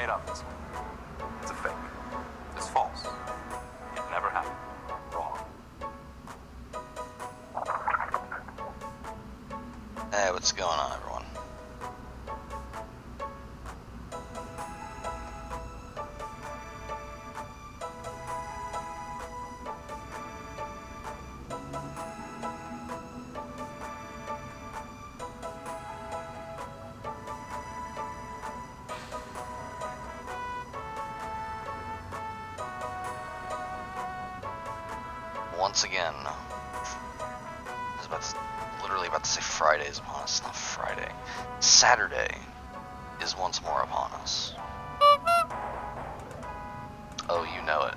made up this one. It's a fake. It's false. It never happened. Wrong. Hey, what's going on, everyone? Once again, I was literally about to say Friday is upon us. Not Friday. Saturday is once more upon us. Oh, you know it.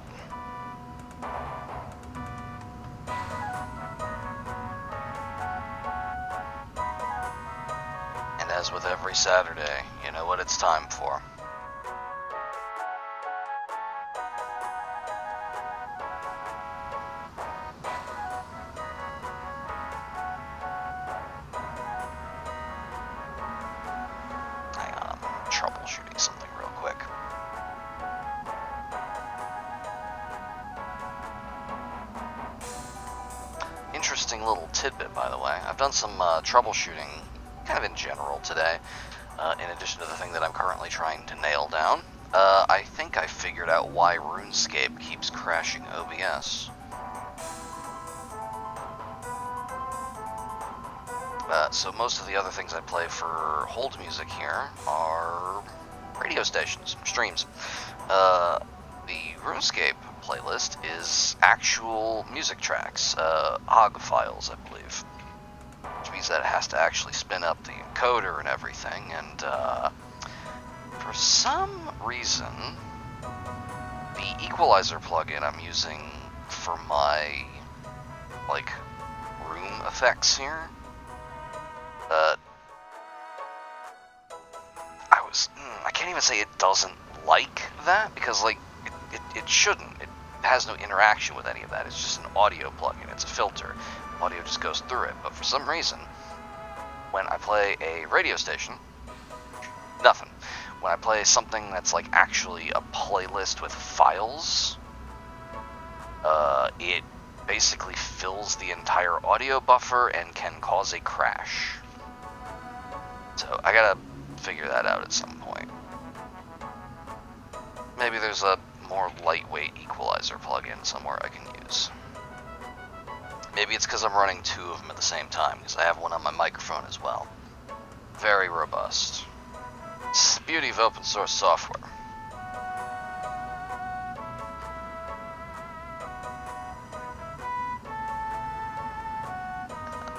And as with every Saturday, you know what it's time for. Troubleshooting something real quick. Interesting little tidbit, by the way. I've done some troubleshooting, kind of in general today, in addition to the thing that I'm currently trying to nail down. I think I figured out why Runescape keeps crashing OBS. So most of the other things I play for hold music here are radio stations, streams. The Runescape playlist is actual music tracks, OGG files, I believe. Which means that it has to actually spin up the encoder and everything, and for some reason, the equalizer plugin I'm using for my, like, room effects here, I can't even say it doesn't like that, because, like, it shouldn't. It has no interaction with any of that. It's just an audio plugin. It's a filter. Audio just goes through it. But for some reason, when I play a radio station, nothing. When I play something that's, like, actually a playlist with files, it basically fills the entire audio buffer and can cause a crash. So I gotta figure that out at some point. Maybe there's a more lightweight equalizer plugin somewhere I can use. Maybe it's because I'm running two of them at the same time, because I have one on my microphone as well. Very robust. It's the beauty of open source software.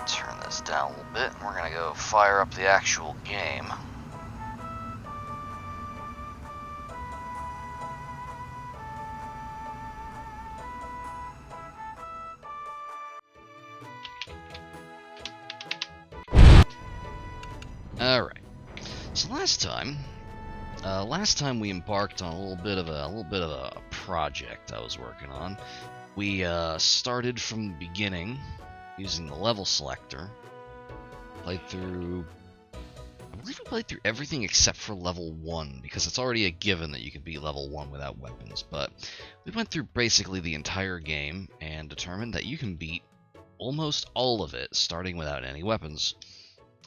Turn this down a little bit, and we're gonna go fire up the actual game. Alright, so last time we embarked on a little bit of a project I was working on. We started from the beginning using the level selector. I believe we played through everything except for level 1, because it's already a given that you can beat level 1 without weapons, but we went through basically the entire game and determined that you can beat almost all of it starting without any weapons.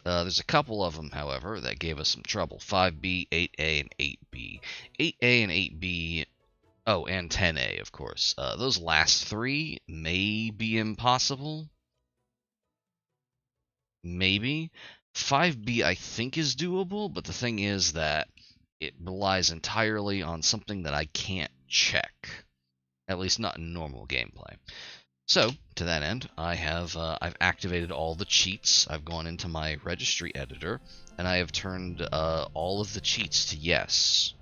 There's a couple of them, however, that gave us some trouble. 5B, 8A, and 8B. 8A and 8B, oh, and 10A, of course. Those last three may be impossible. Maybe. 5B, I think, is doable, but the thing is that it relies entirely on something that I can't check. At least not in normal gameplay. So, to that end, I've activated all the cheats. I've gone into my registry editor, and I have turned all of the cheats to yes.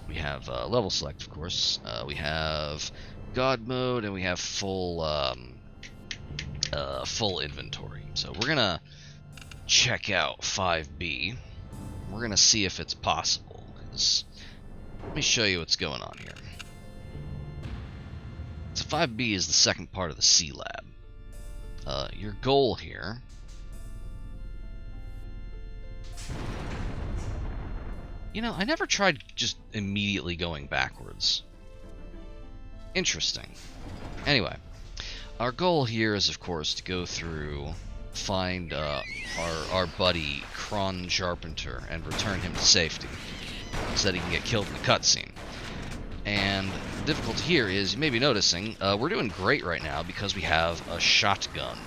We have level select, of course. We have God mode, and we have full inventory. So we're gonna check out 5B. We're gonna see if it's possible. Let me show you what's going on here. So 5B is the second part of the C lab. Your goal here You know, I never tried just immediately going backwards. Interesting. Anyway, our goal here is, of course, to go through, find our buddy Kron Sharpenter and return him to safety, so that he can get killed in the cutscene. And the difficulty here is, you may be noticing, we're doing great right now because we have a shotgun,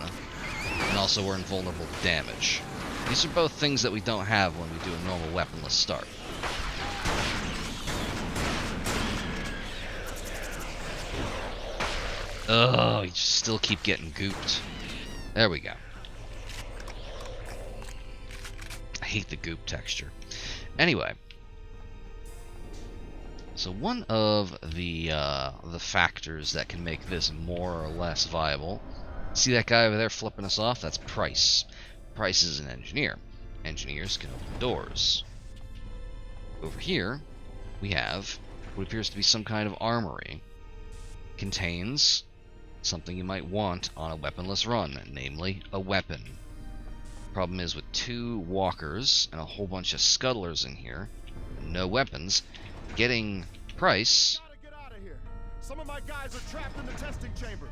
and also we're invulnerable to damage. These are both things that we don't have when we do a normal weaponless start. Oh, you just still keep getting gooped. There we go. I hate the goop texture. Anyway, so one of the factors that can make this more or less viable. See that guy over there flipping us off? That's Price. Price is an engineer. Engineers can open doors. Over here, we have what appears to be some kind of armory. Contains something you might want on a weaponless run, namely a weapon. Problem is, with 2 walkers and a whole bunch of scuttlers in here, and no weapons, getting Price. Get out of here. Some of my guys are trapped in the testing chambers.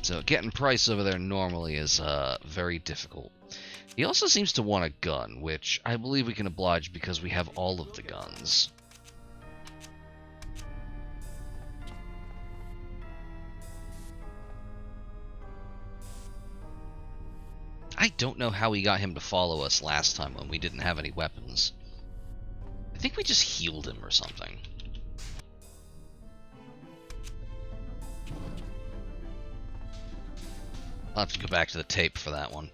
So getting Price over there normally is very difficult. He also seems to want a gun, which I believe we can oblige because we have all of the guns. I don't know how we got him to follow us last time when we didn't have any weapons. I think we just healed him or something. I'll have to go back to the tape for that one.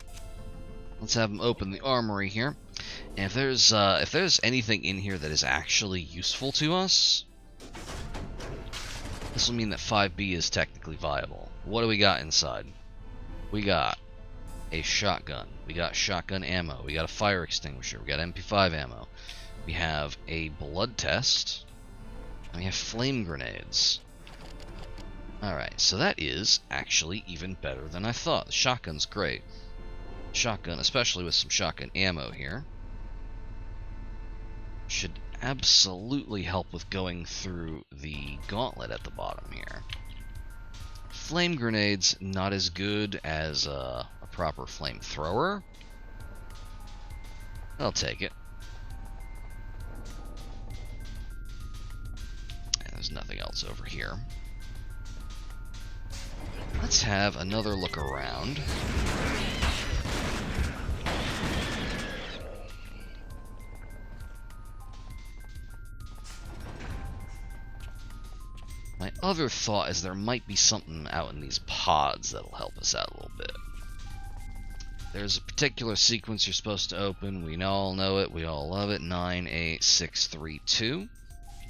Let's have him open the armory here. And if there's anything in here that is actually useful to us, this will mean that 5B is technically viable. What do we got inside? We got a shotgun. We got shotgun ammo. We got a fire extinguisher. We got MP5 ammo. We have a blood test. And we have flame grenades. Alright, so that is actually even better than I thought. The shotgun's great. Shotgun, especially with some shotgun ammo here, should absolutely help with going through the gauntlet at the bottom here. Flame grenades, not as good as a proper flamethrower. I'll take it. And there's nothing else over here. Let's have another look around. My other thought is there might be something out in these pods that'll help us out a little bit. There's a particular sequence you're supposed to open. We all know it. We all love it. 98632.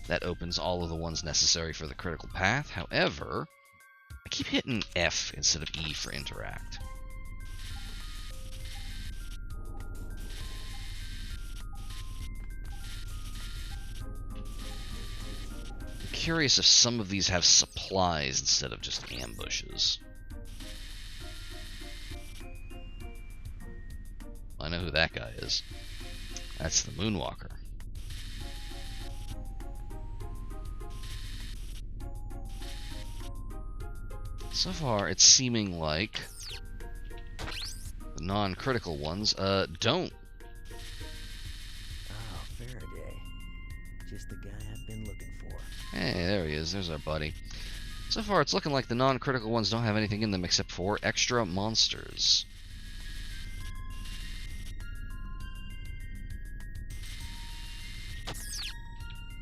That opens all of the ones necessary for the critical path. However, I keep hitting F instead of E for interact. I'm curious if some of these have supplies instead of just ambushes. I know who that guy is. That's the Moonwalker. So far, it's seeming like the non-critical ones don't. Oh, Faraday. Just the guy I've been looking for. Hey, there he is. There's our buddy. So far, it's looking like the non-critical ones don't have anything in them except for extra monsters.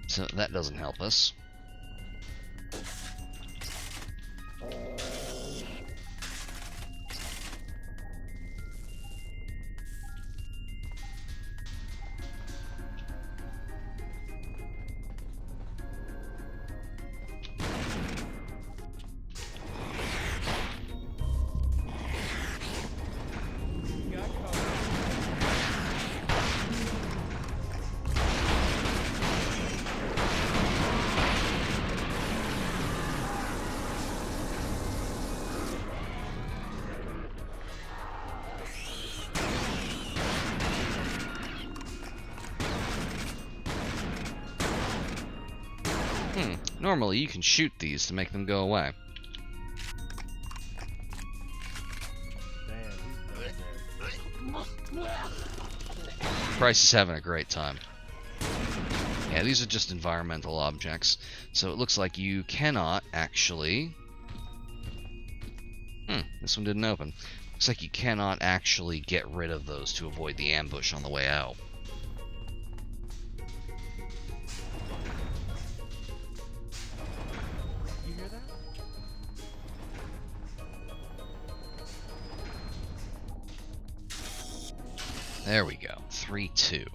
So that doesn't help us. Normally, you can shoot these to make them go away. Damn, he's dead. Price is having a great time. Yeah, these are just environmental objects. So it looks like you cannot actually... this one didn't open. Looks like you cannot actually get rid of those to avoid the ambush on the way out. You hear that? There we go. 3-2.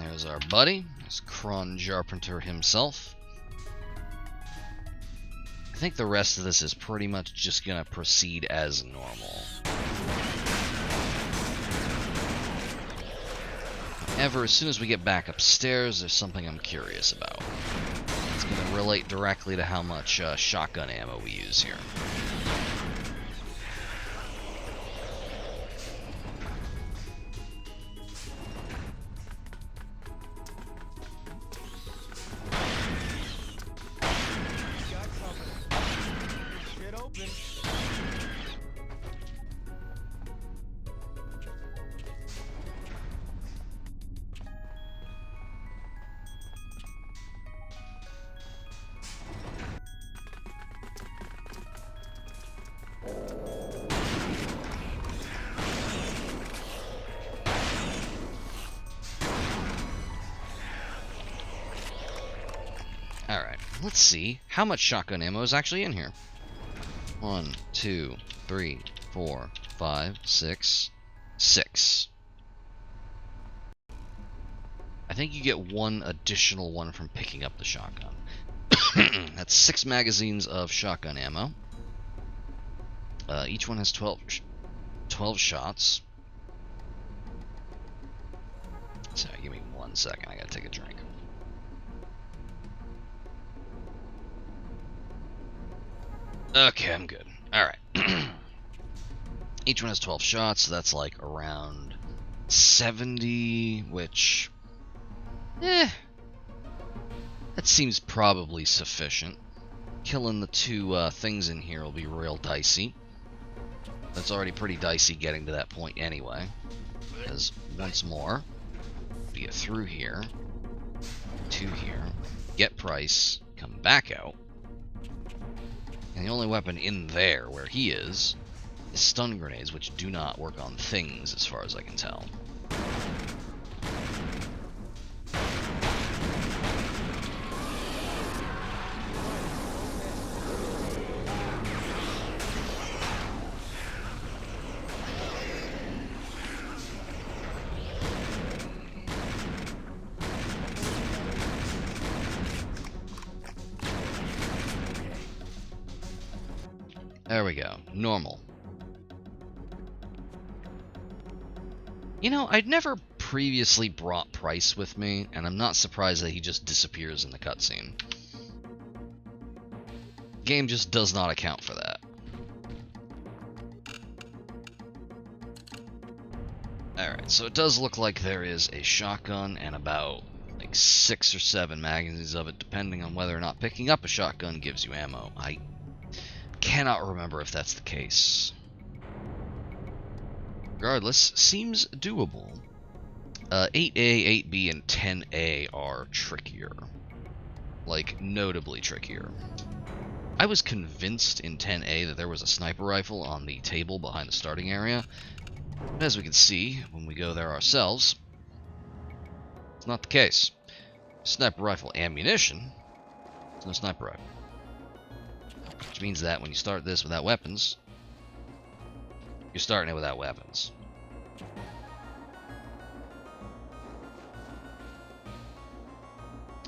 There's our buddy. There's Kron Jarpenter himself. I think the rest of this is pretty much just gonna proceed as normal. However, as soon as we get back upstairs, there's something I'm curious about. It's gonna relate directly to how much shotgun ammo we use here. Got company. Shit open. Alright, let's see how much shotgun ammo is actually in here. 1, 2, 3, 4, 5, 6, 6. I think you get one additional one from picking up the shotgun. That's 6 magazines of shotgun ammo. Each one has 12 shots. Sorry, give me 1 second. I gotta take a drink. Okay, I'm good. Alright. Each one has 12 shots, so that's like around 70, which... that seems probably sufficient. Killing the two things in here will be real dicey. That's already pretty dicey getting to that point anyway. Because once more, to get through here, to here, get price, come back out. And the only weapon in there, where he is stun grenades, which do not work on things, as far as I can tell. There we go. Normal. You know, I'd never previously brought Price with me, and I'm not surprised that he just disappears in the cutscene. Game just does not account for that. Alright, so it does look like there is a shotgun and about like 6 or 7 magazines of it, depending on whether or not picking up a shotgun gives you ammo. I cannot remember if that's the case. Regardless, seems doable. 8A, 8B, and 10A are trickier. Like, notably trickier. I was convinced in 10A that there was a sniper rifle on the table behind the starting area. But as we can see, when we go there ourselves, it's not the case. Sniper rifle ammunition, there's no sniper rifle. Which means that when you start this without weapons, you're starting it without weapons.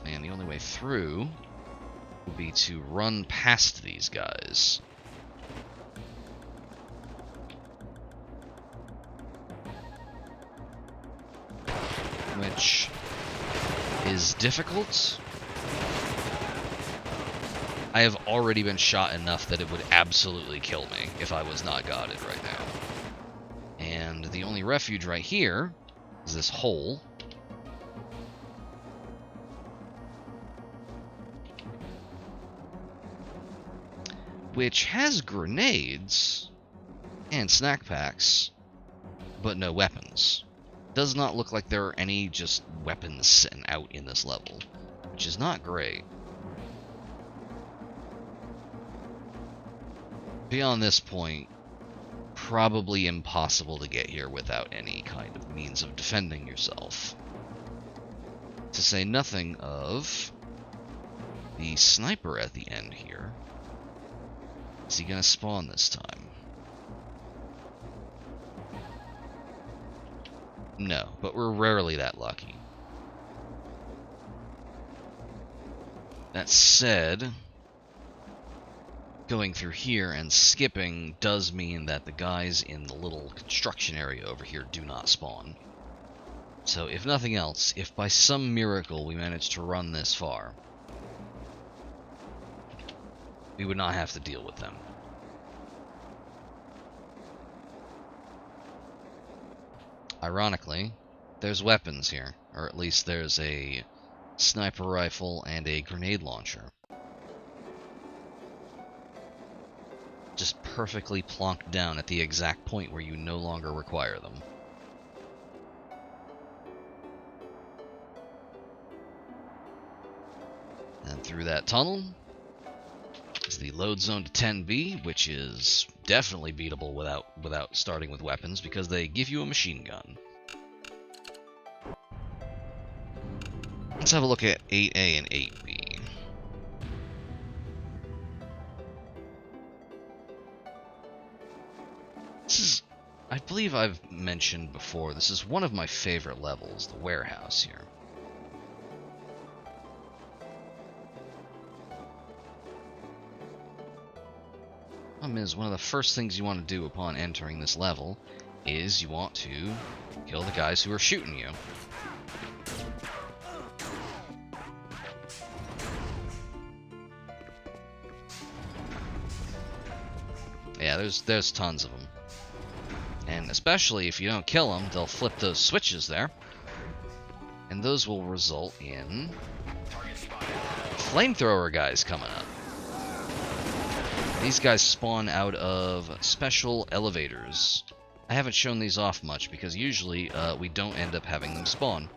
And the only way through would be to run past these guys. which is difficult. I have already been shot enough that it would absolutely kill me if I was not guarded right now. And the only refuge right here is this hole. Which has grenades and snack packs, but no weapons. Does not look like there are any just weapons sitting out in this level, which is not great. Beyond this point, probably impossible to get here without any kind of means of defending yourself. To say nothing of the sniper at the end here. Is he gonna spawn this time? No, but we're rarely that lucky. That said, going through here and skipping does mean that the guys in the little construction area over here do not spawn. So if nothing else, if by some miracle we manage to run this far, we would not have to deal with them. Ironically, there's weapons here, or at least there's a sniper rifle and a grenade launcher. Just perfectly plonked down at the exact point where you no longer require them. And through that tunnel is the load zone to 10B, which is definitely beatable without starting with weapons, because they give you a machine gun. Let's have a look at 8A and 8B. This is, I believe I've mentioned before, this is one of my favorite levels, the warehouse here. Problem is, one of the first things you want to do upon entering this level is you want to kill the guys who are shooting you. Yeah, there's tons of them. And especially if you don't kill them, they'll flip those switches there. And those will result in flamethrower guys coming up. These guys spawn out of special elevators. I haven't shown these off much because usually we don't end up having them spawn.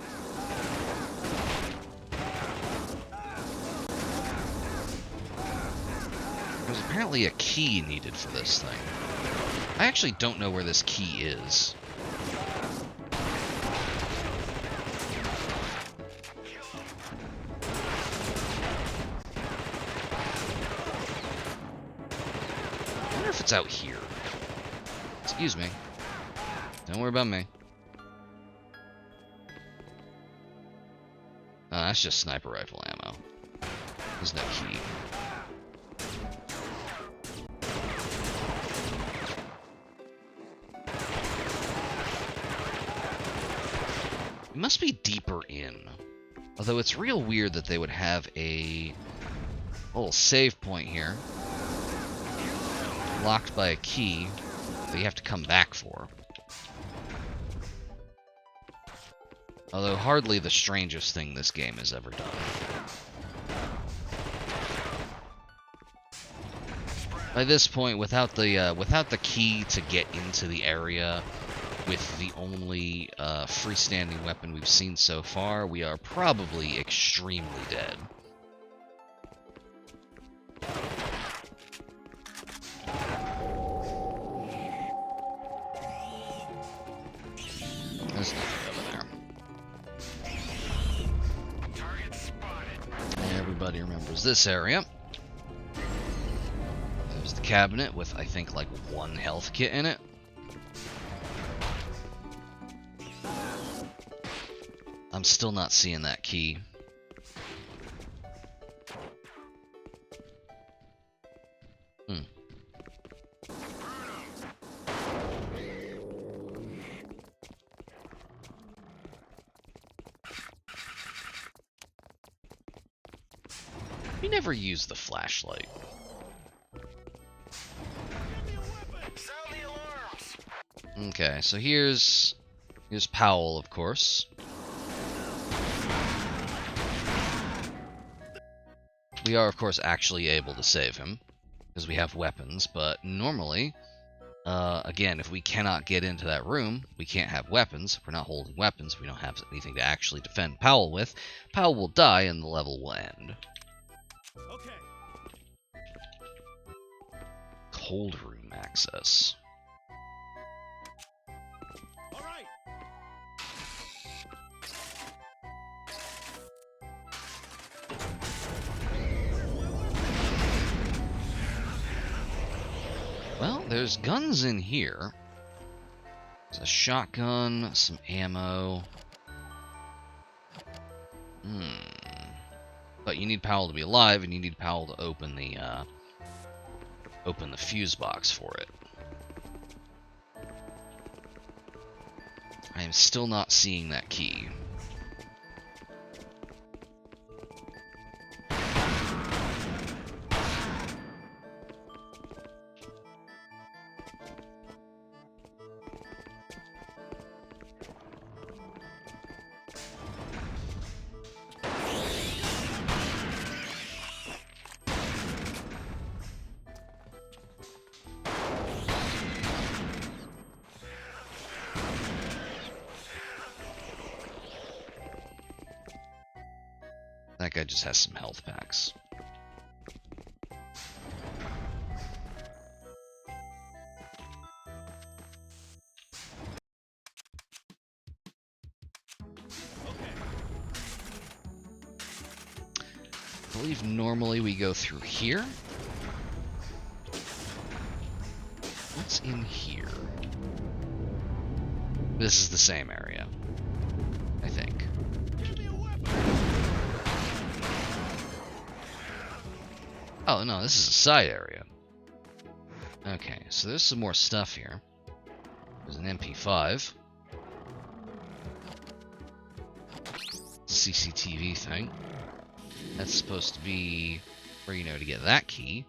There's apparently a key needed for this thing. I actually don't know where this key is. I wonder if it's out here. Excuse me. Don't worry about me. Oh, that's just sniper rifle ammo. There's no key. It must be deeper in. Although it's real weird that they would have a little save point here. Locked by a key that you have to come back for. Although hardly the strangest thing this game has ever done. By this point, without the key to get into the area, with the only freestanding weapon we've seen so far, we are probably extremely dead. There's nothing over there. Everybody remembers this area. There's the cabinet with, I think, like one health kit in it. I'm still not seeing that key. We never use the flashlight. Sound the alarms. Okay, so here's Powell, of course. We are, of course, actually able to save him because we have weapons, but normally, again, if we cannot get into that room, we can't have weapons. If we're not holding weapons, we don't have anything to actually defend Powell with. Powell will die and the level will end. Okay. Cold room access. All right. Well, there's guns in here. There's a shotgun, some ammo. But you need Powell to be alive, and you need Powell to open the fuse box for it. I am still not seeing that key. That guy just has some health packs. I believe normally we go through here. What's in here? This is the same area, I think. Oh, no, this is a side area. Okay, so there's some more stuff here. There's an MP5. CCTV thing. That's supposed to be where you know to get that key.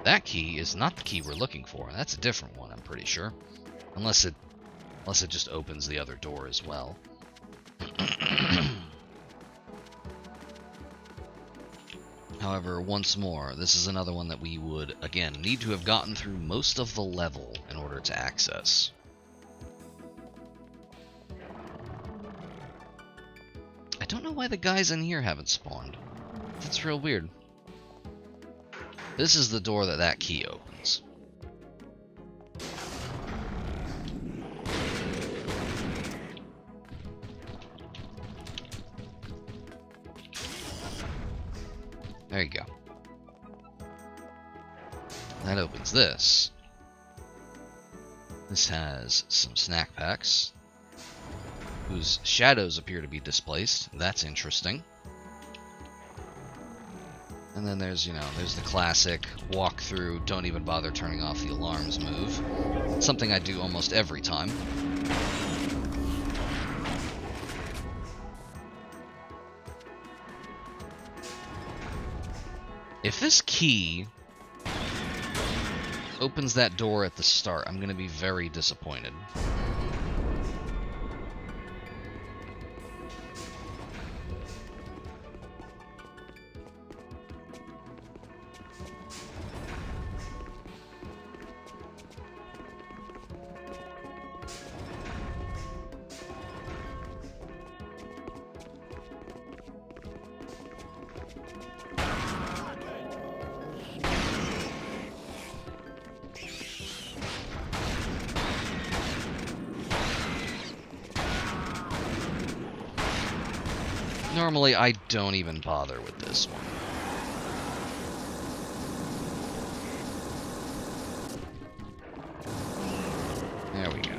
That key is not the key we're looking for. That's a different one, I'm pretty sure. Unless it just opens the other door as well. However, once more, this is another one that we would, again, need to have gotten through most of the level in order to access. I don't know why the guys in here haven't spawned. That's real weird. This is the door that key opens. There you go. That opens this. This has some snack packs, whose shadows appear to be displaced. That's interesting. And then there's the classic walk through, don't even bother turning off the alarms move. Something I do almost every time. If this key opens that door at the start, I'm going to be very disappointed. Normally, I don't even bother with this one. There we go.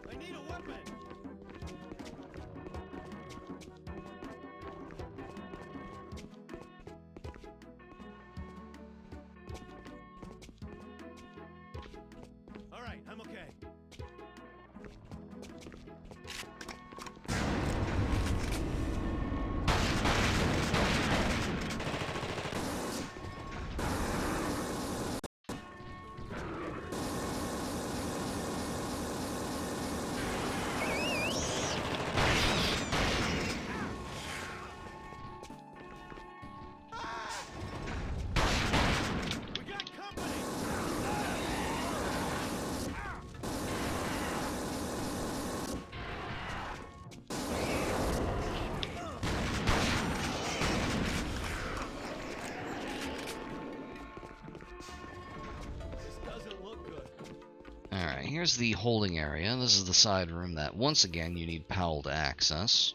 I need a weapon. All right, I'm okay. Alright, here's the holding area. This is the side room that, once again, you need Powell to access.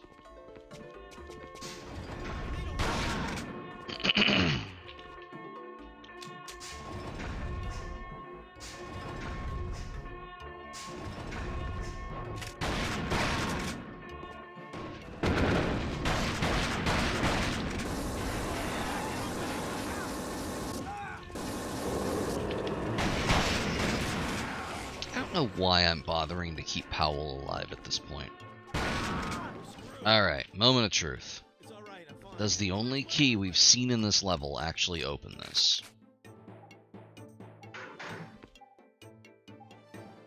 I don't know why I'm bothering to keep Powell alive at this point. Alright, moment of truth. Does the only key we've seen in this level actually open this?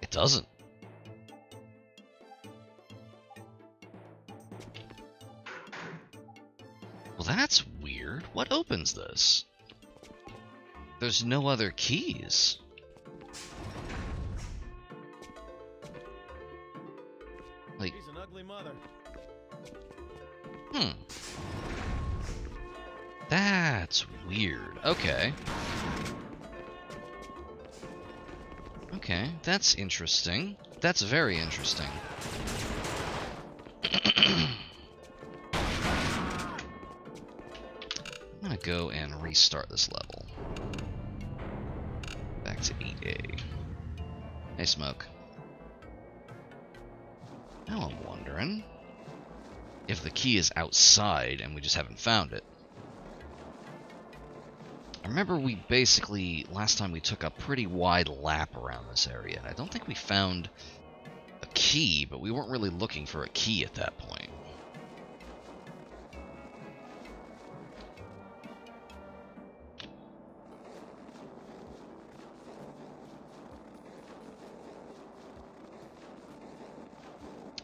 It doesn't. Well, that's weird. What opens this? There's no other keys. Like, He's an ugly mother. That's weird. Okay. Okay, that's interesting. That's very interesting. I'm gonna go and restart this level. Back to 8A. Hey, Smoke. Now I'm wondering if the key is outside and we just haven't found it. I remember we basically, last time we took a pretty wide lap around this area, and I don't think we found a key, but we weren't really looking for a key at that point.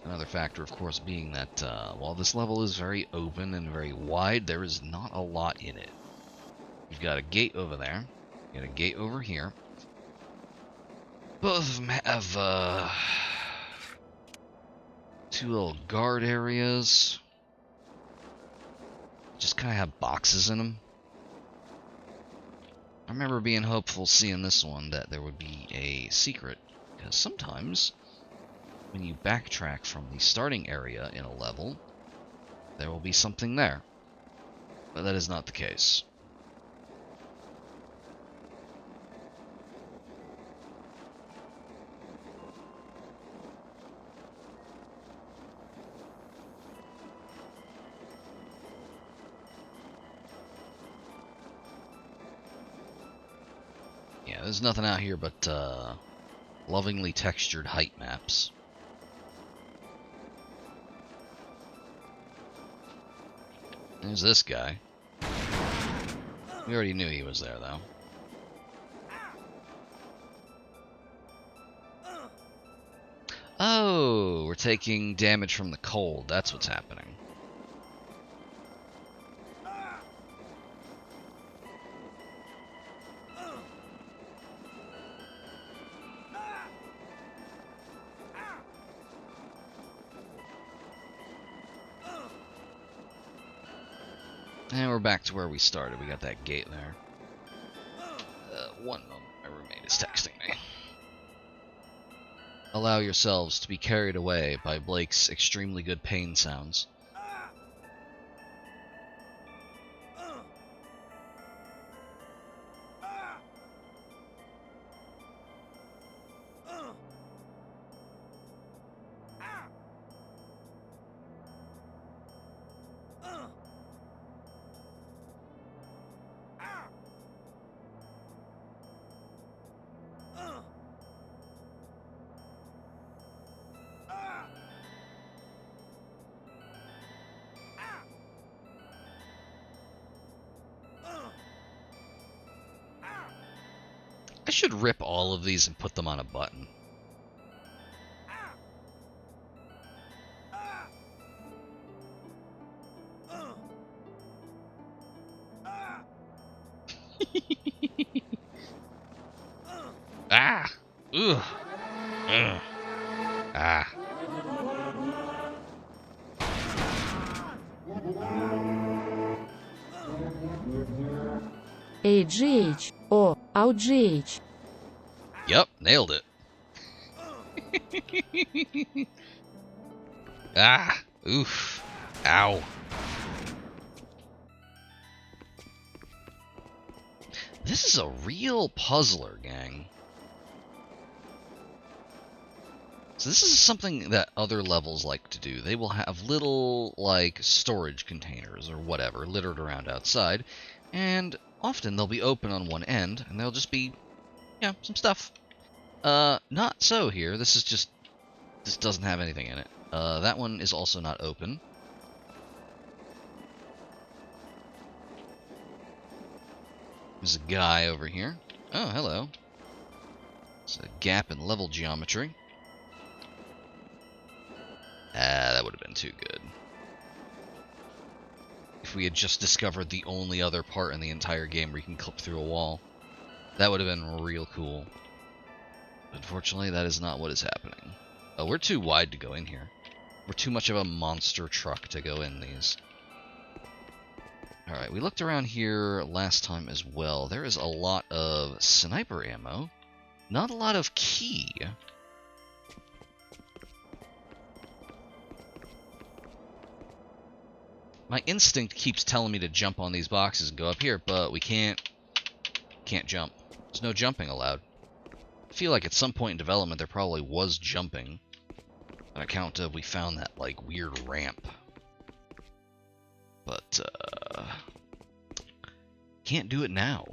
Another factor, of course, being that while this level is very open and very wide, there is not a lot in it. You've got a gate over there. You got a gate over here. Both of them have two little guard areas. Just kind of have boxes in them. I remember being hopeful seeing this one that there would be a secret, because sometimes when you backtrack from the starting area in a level, there will be something there. But that is not the case. Yeah, there's nothing out here but lovingly textured height maps. There's this guy. We already knew he was there, though. Oh, we're taking damage from the cold. That's what's happening. And we're back to where we started. We got that gate there. One moment, my roommate is texting me. Allow yourselves to be carried away by Blake's extremely good pain sounds. I should rip all of these and put them on a button. Ah! Ugh! Ugh! Ah! AGH. Oh, OGH. Yep, nailed it. Ah! Oof. Ow. This is a real puzzler, gang. So this is something that other levels like to do. They will have little, like, storage containers or whatever littered around outside, and often they'll be open on one end, and there'll just be, yeah, some stuff. Not so here. This doesn't have anything in it. That one is also not open. There's a guy over here. Oh, hello. It's a gap in level geometry. That would have been too good. If we had just discovered the only other part in the entire game where you can clip through a wall, that would have been real cool. Unfortunately, that is not what is happening. Oh, we're too wide to go in here. We're too much of a monster truck to go in these. Alright, we looked around here last time as well. There is a lot of sniper ammo. Not a lot of key. My instinct keeps telling me to jump on these boxes and go up here, but we can't jump. There's no jumping allowed. I feel like at some point in development there probably was jumping. On account of we found that, like, weird ramp. But, can't do it now.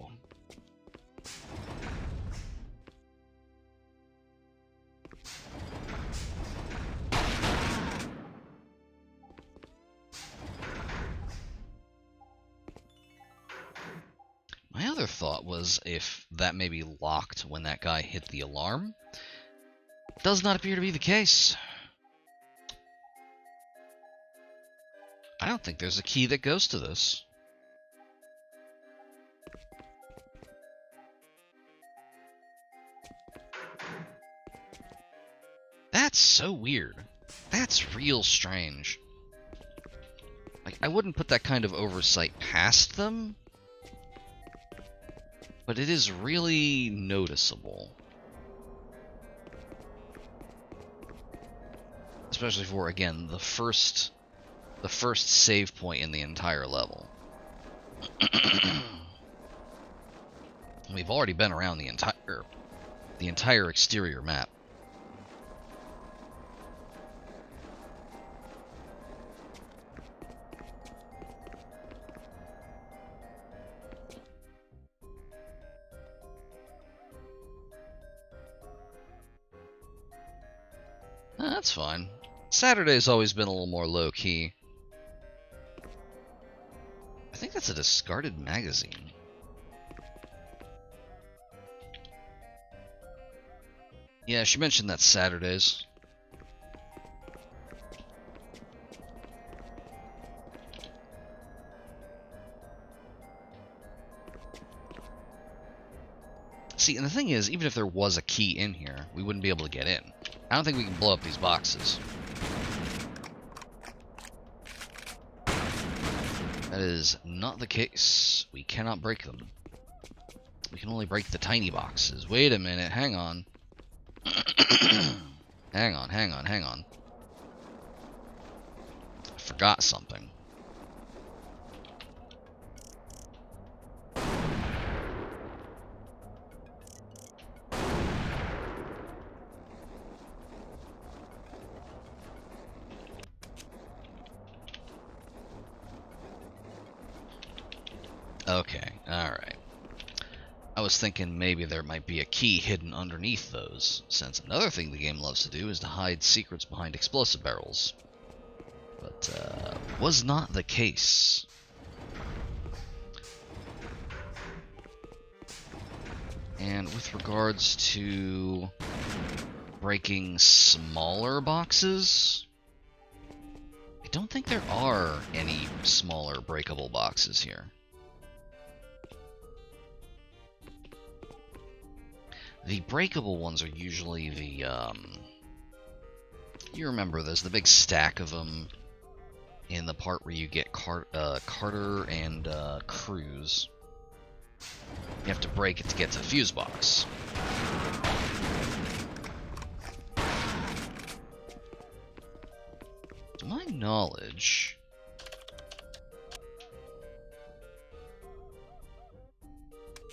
My other thought was if that may be locked when that guy hit the alarm. Does not appear to be the case. I don't think there's a key that goes to this. That's so weird. That's real strange. Like, I wouldn't put that kind of oversight past them, but it is really noticeable. Especially for, again, the first save point in the entire level. We've already been around the entire exterior map. That's fine. Saturday's always been a little more low-key. I think that's a discarded magazine. Yeah, she mentioned that Saturdays. See, and the thing is, even if there was a key in here, we wouldn't be able to get in. I don't think we can blow up these boxes. That is not the case. We cannot break them. We can only break the tiny boxes. Wait a minute, hang on. hang on. I forgot something. Okay, alright. I was thinking maybe there might be a key hidden underneath those, since another thing the game loves to do is to hide secrets behind explosive barrels. But, was not the case. And with regards to breaking smaller boxes, I don't think there are any smaller breakable boxes here. The breakable ones are usually the, you remember this, the big stack of them in the part where you get Carter and Cruz. You have to break it to get to the fuse box. knowledge...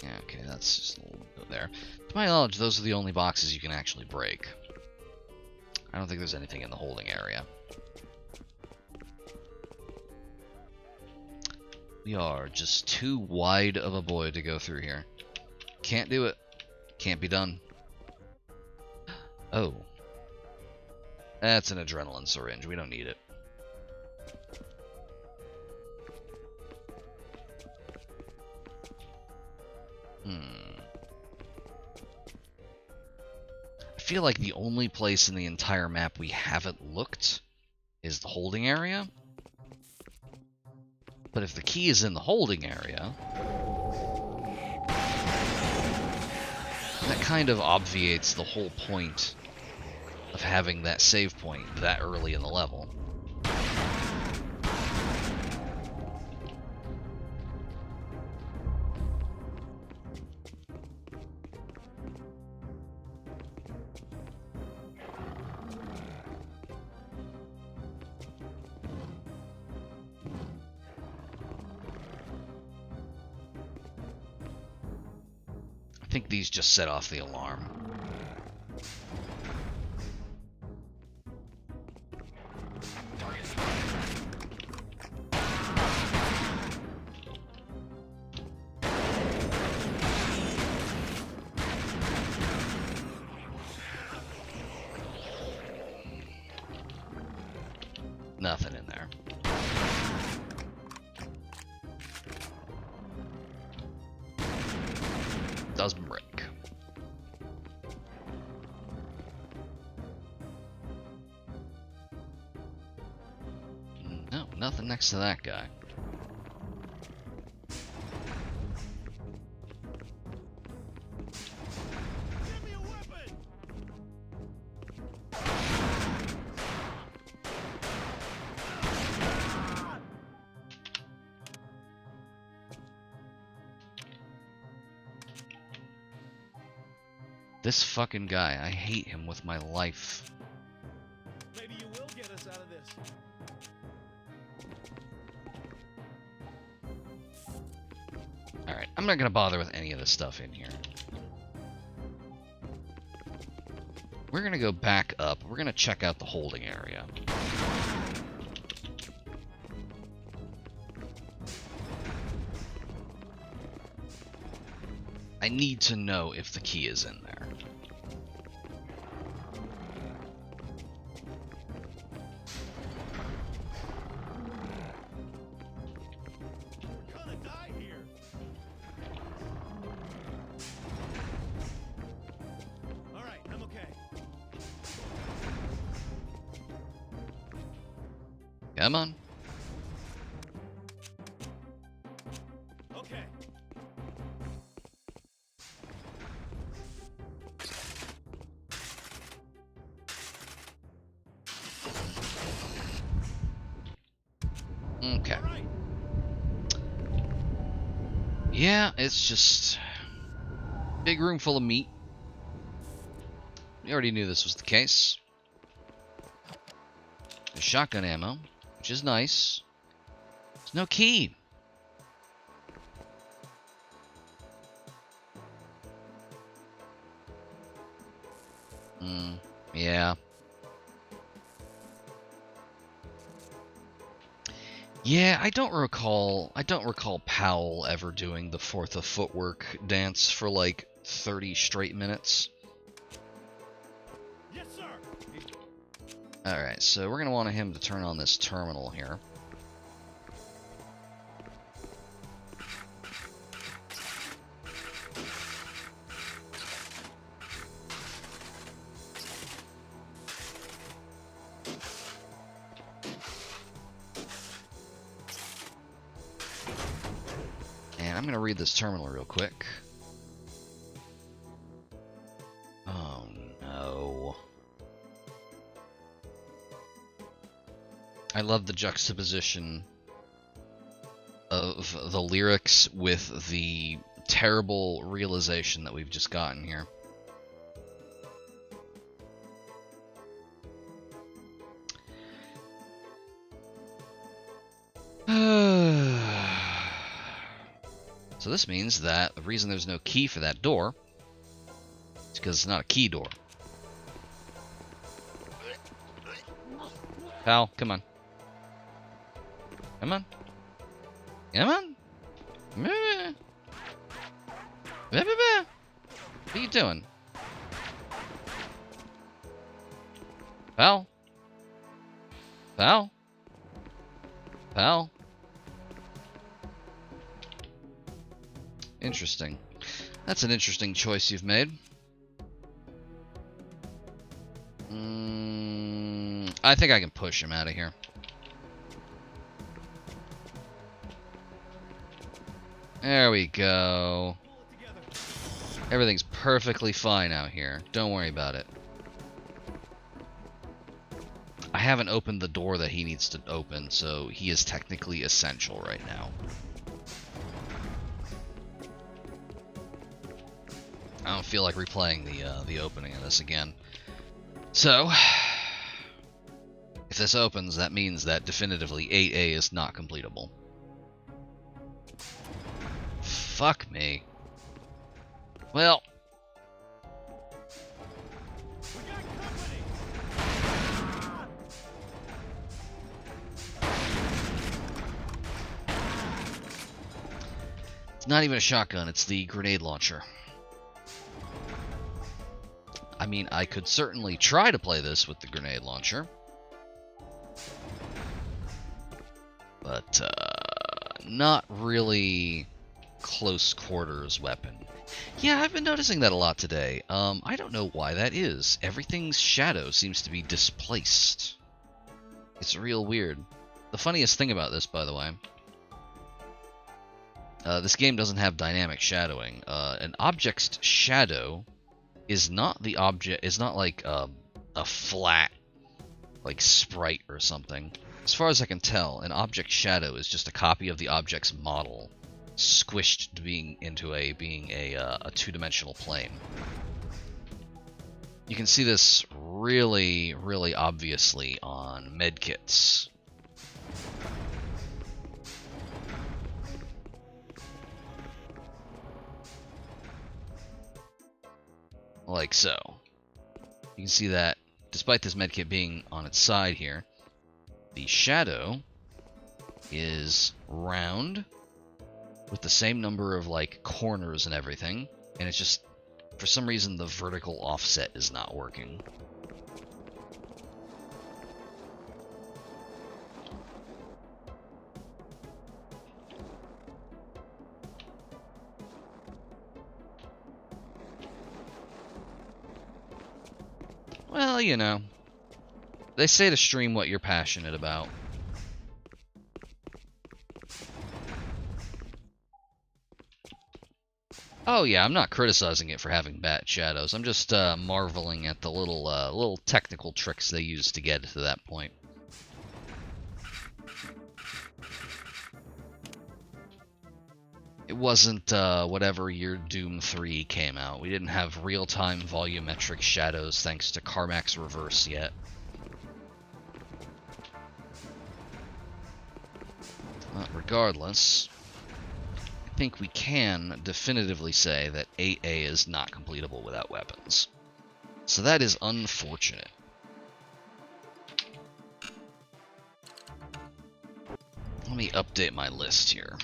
Yeah, okay, that's just a little bit there. To my knowledge, those are the only boxes you can actually break. I don't think there's anything in the holding area. We are just too wide of a void to go through here. Can't do it. Can't be done. Oh. That's an adrenaline syringe. We don't need it. I feel like the only place in the entire map we haven't looked is the holding area. But if the key is in the holding area, that kind of obviates the whole point of having that save point that early in the level. I think these just set off the alarm. Nothing in there. Doesn't break. No, nothing next to that guy. Give me a weapon! This fucking guy, I hate him with my life. Maybe you will get us out of this. Alright, I'm not gonna bother with any of this stuff in here. We're gonna go back up. We're gonna check out the holding area. I need to know if the key is in there. We're gonna die here. All right, I'm okay. Come on. Okay. Okay. All right. Yeah, it's just... big room full of meat. We already knew this was the case. There's shotgun ammo, which is nice. There's no key. Yeah. Yeah, I don't recall Powell ever doing the Fourth of Footwork dance for like 30 straight minutes. Yes, sir. Alright, so we're going to want him to turn on this terminal here. And I'm going to read this terminal real quick. Oh no. I love the juxtaposition of the lyrics with the terrible realization that we've just gotten here. So this means that the reason there's no key for that door is because it's not a key door. Pal, come on. Come on. Come on. What are you doing? Pal? Pal? Pal? Interesting. That's an interesting choice you've made. I think I can push him out of here. There we go. Everything's perfectly fine out here. Don't worry about it. I haven't opened the door that he needs to open, so he is technically essential right now. I don't feel like replaying the opening of this again. So, if this opens, that means that definitively 8A is not completable. Fuck me. Well. It's not even a shotgun, it's the grenade launcher. I mean, I could certainly try to play this with the grenade launcher. But, not really close quarters weapon. Yeah, I've been noticing that a lot today. I don't know why that is. Everything's shadow seems to be displaced. It's real weird. The funniest thing about this, by the way, this game doesn't have dynamic shadowing. An object's shadow is not the object. It's not like a flat, like sprite or something. As far as I can tell, an object's shadow is just a copy of the object's model, squished to being a two-dimensional plane. You can see this really, really obviously on medkits. Like so. You can see that despite this medkit being on its side here, the shadow is round with the same number of like corners and everything, and it's just for some reason the vertical offset is not working. Well, you know, they say to stream what you're passionate about. Oh yeah, I'm not criticizing it for having bad shadows. I'm just marveling at the little technical tricks they use to get to that point. It wasn't whatever year Doom 3 came out. We didn't have real-time volumetric shadows thanks to Carmack's reverse yet. But regardless, I think we can definitively say that 8A is not completable without weapons. So that is unfortunate. Let me update my list here.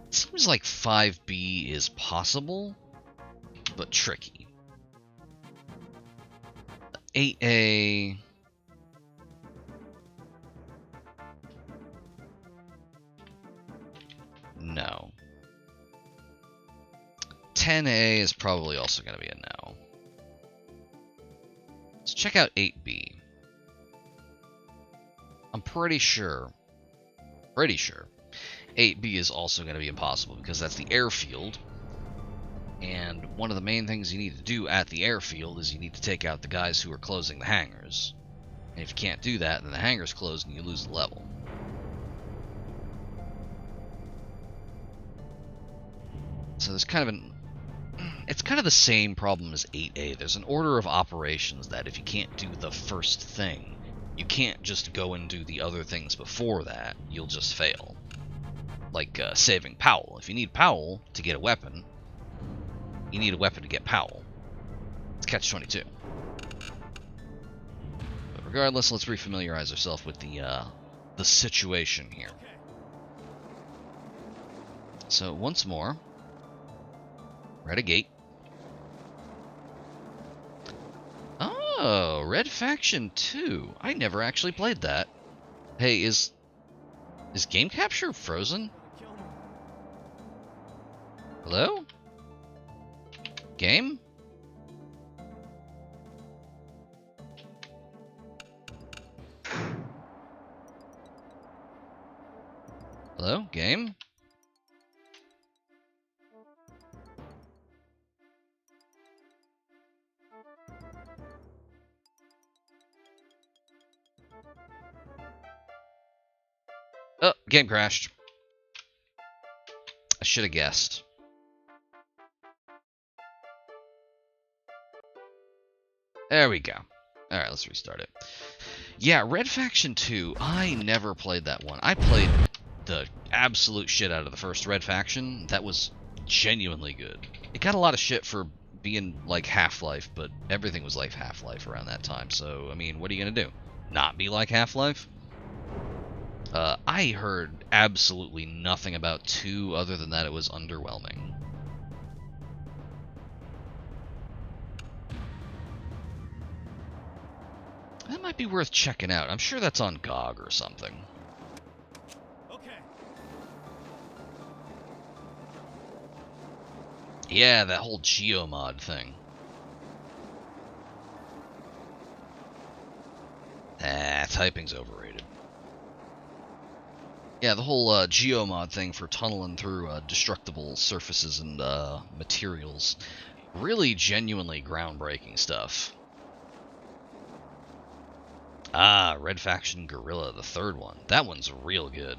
It seems like 5B is possible, but tricky. 8A... No. 10A is probably also going to be a no. Let's check out 8B. I'm pretty sure 8B is also going to be impossible because that's the airfield. And one of the main things you need to do at the airfield is you need to take out the guys who are closing the hangars. And if you can't do that, then the hangars close and you lose the level. So there's kind of it's kind of the same problem as 8A. There's an order of operations that if you can't do the first thing, you can't just go and do the other things before that. You'll just fail. like saving Powell. If you need Powell to get a weapon, you need a weapon to get Powell. It's catch-22. But regardless, let's refamiliarize ourselves with the situation here. So once more, we're at a gate. Oh, Red Faction 2. I never actually played that. Hey, is game capture frozen? Hello? Game? Hello? Game? Oh, game crashed. I should have guessed. There we go. Alright, let's restart it. Yeah, Red Faction 2, I never played that one. I played the absolute shit out of the first Red Faction. That was genuinely good. It got a lot of shit for being like Half-Life, but everything was like Half-Life around that time. So, I mean, what are you gonna do? Not be like Half-Life? I heard absolutely nothing about 2 other than that it was underwhelming. That might be worth checking out. I'm sure that's on GOG or something. Okay. Yeah, that whole geomod thing. Typing's overrated. Yeah, the whole geomod thing for tunneling through destructible surfaces and materials. Really genuinely groundbreaking stuff. Ah, Red Faction Guerrilla, the third one. That one's real good.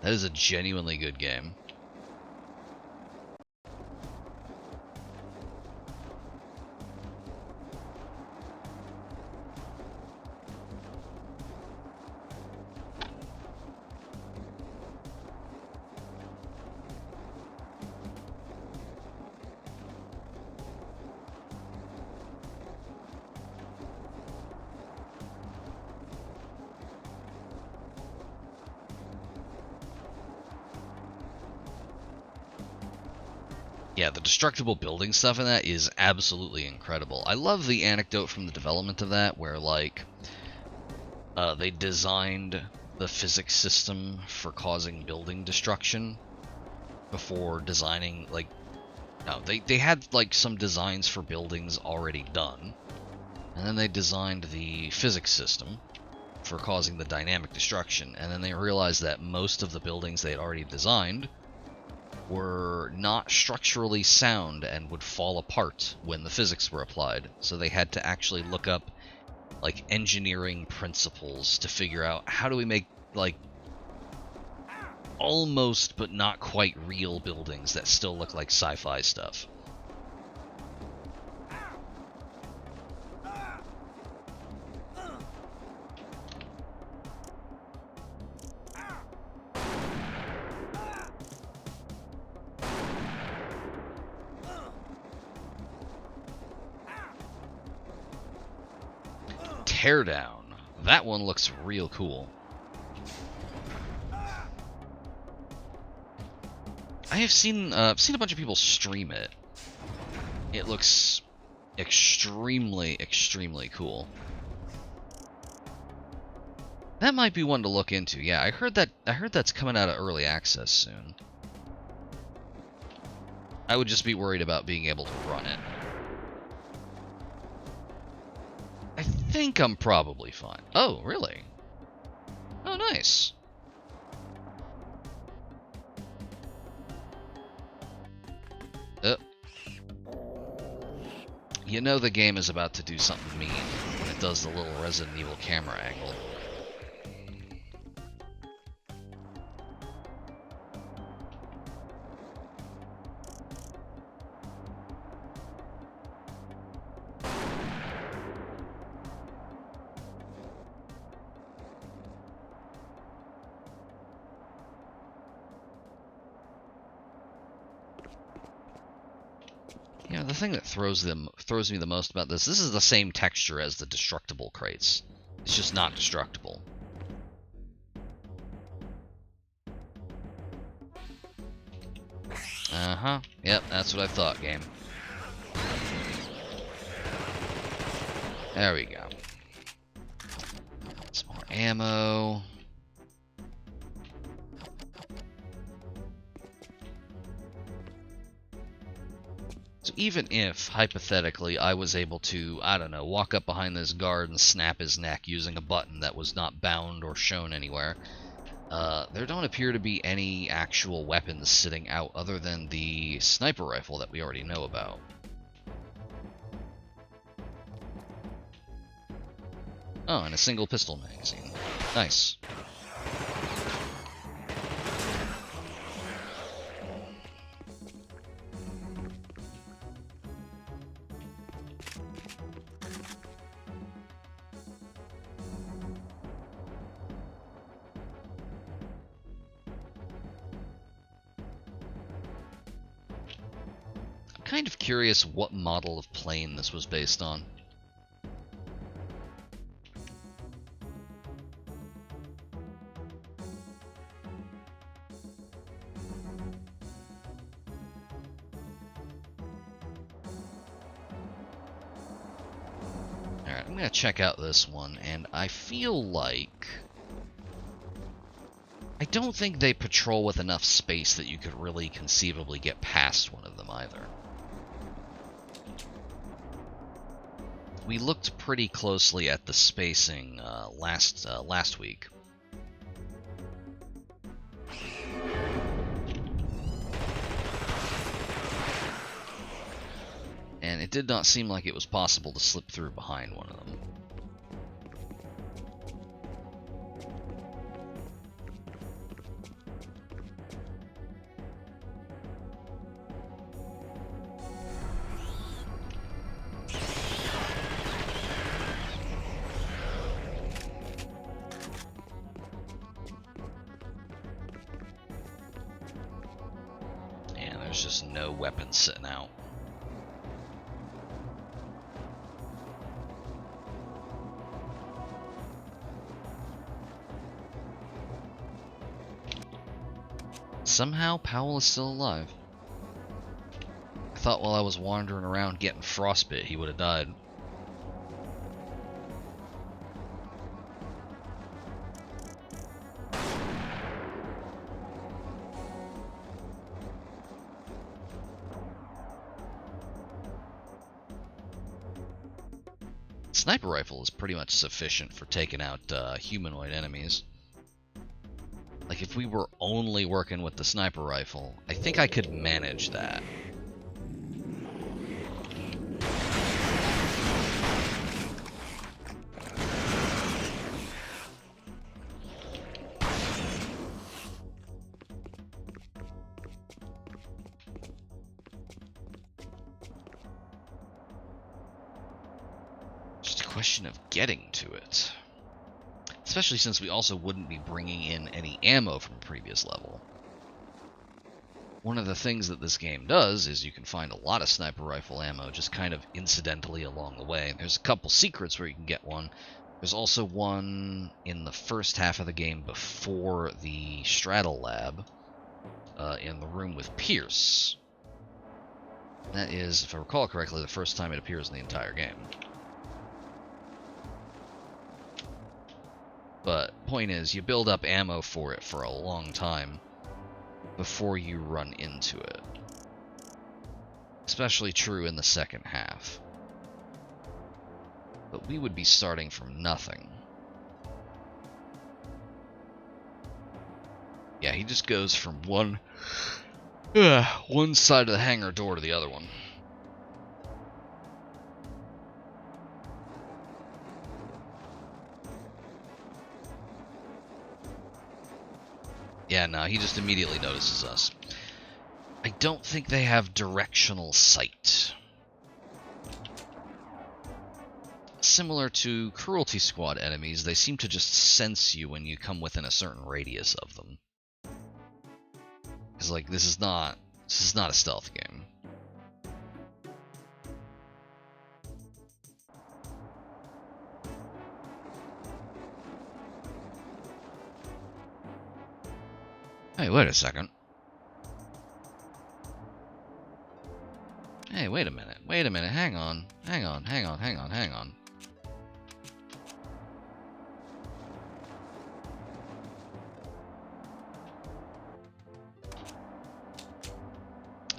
That is a genuinely good game. Yeah, the destructible building stuff in that is absolutely incredible. I love the anecdote from the development of that, where, like, they designed the physics system for causing building destruction before designing, like... No, they had, like, some designs for buildings already done, and then they designed the physics system for causing the dynamic destruction, and then they realized that most of the buildings they had already designed were not structurally sound and would fall apart when the physics were applied. So they had to actually look up, like, engineering principles to figure out how do we make, like, almost but not quite real buildings that still look like sci-fi stuff. Teardown. That one looks real cool. I have seen a bunch of people stream it. It looks extremely, extremely cool. That might be one to look into. Yeah, I heard that's coming out of early access soon. I would just be worried about being able to run it. I think I'm probably fine. Oh, really? Oh, nice. You know the game is about to do something mean when it does the little Resident Evil camera angle. the thing that throws me the most about this is the same texture as the destructible crates. It's just not destructible. Uh-huh. Yep, that's what I thought, game. There we go. Some more ammo. So even if, hypothetically, I was able to, I don't know, walk up behind this guard and snap his neck using a button that was not bound or shown anywhere, there don't appear to be any actual weapons sitting out other than the sniper rifle that we already know about. Oh, and a single pistol magazine. Nice. I'm kind of curious what model of plane this was based on. Alright, I'm gonna check out this one, and I feel like I don't think they patrol with enough space that you could really conceivably get past one of them either. We looked pretty closely at the spacing last week. And it did not seem like it was possible to slip through behind one of them. And there's just no weapons sitting out. Somehow, Powell is still alive. I thought while I was wandering around getting frostbite, he would have died. Sniper rifle is pretty much sufficient for taking out humanoid enemies. Like, if we were only working with the sniper rifle, I think I could manage that. Just a question of getting to it. Especially since we also wouldn't be bringing in any ammo from a previous level. One of the things that this game does is you can find a lot of sniper rifle ammo just kind of incidentally along the way. There's a couple secrets where you can get one. There's also one in the first half of the game before the straddle lab in the room with Pierce. That is, if I recall correctly, the first time it appears in the entire game. But point is, you build up ammo for it for a long time before you run into it. Especially true in the second half. But we would be starting from nothing. Yeah, he just goes from one side of the hangar door to the other one. Yeah, no, he just immediately notices us. I don't think they have directional sight. Similar to Cruelty Squad enemies, they seem to just sense you when you come within a certain radius of them. Because, like, this is not a stealth game. Hey, wait a second. Hey, wait a minute. Wait a minute. Hang on. Hang on. Hang on. Hang on. Hang on.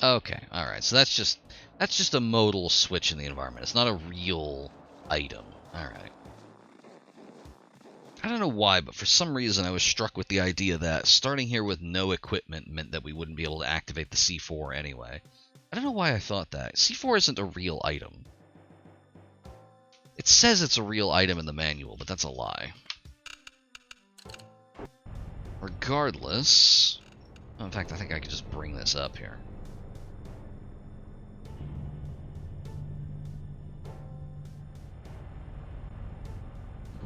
Okay. All right. So that's just a modal switch in the environment. It's not a real item. All right. I don't know why, but for some reason I was struck with the idea that starting here with no equipment meant that we wouldn't be able to activate the C4 anyway. I don't know why I thought that. C4 isn't a real item. It says it's a real item in the manual, but that's a lie. Regardless... Oh, in fact, I think I could just bring this up here.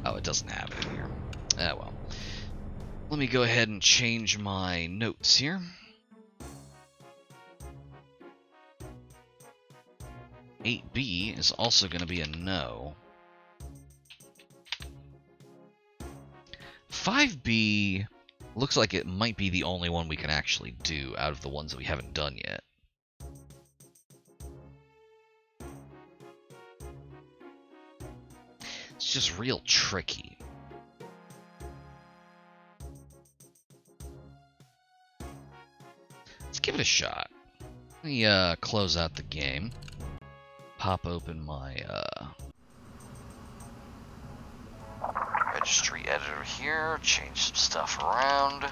Oh, it doesn't have it in here. Ah, well. Let me go ahead and change my notes here. 8B is also going to be a no. 5B looks like it might be the only one we can actually do out of the ones that we haven't done yet. It's just real tricky. Let's give it a shot. Let me close out the game. Pop open my registry editor here, change some stuff around.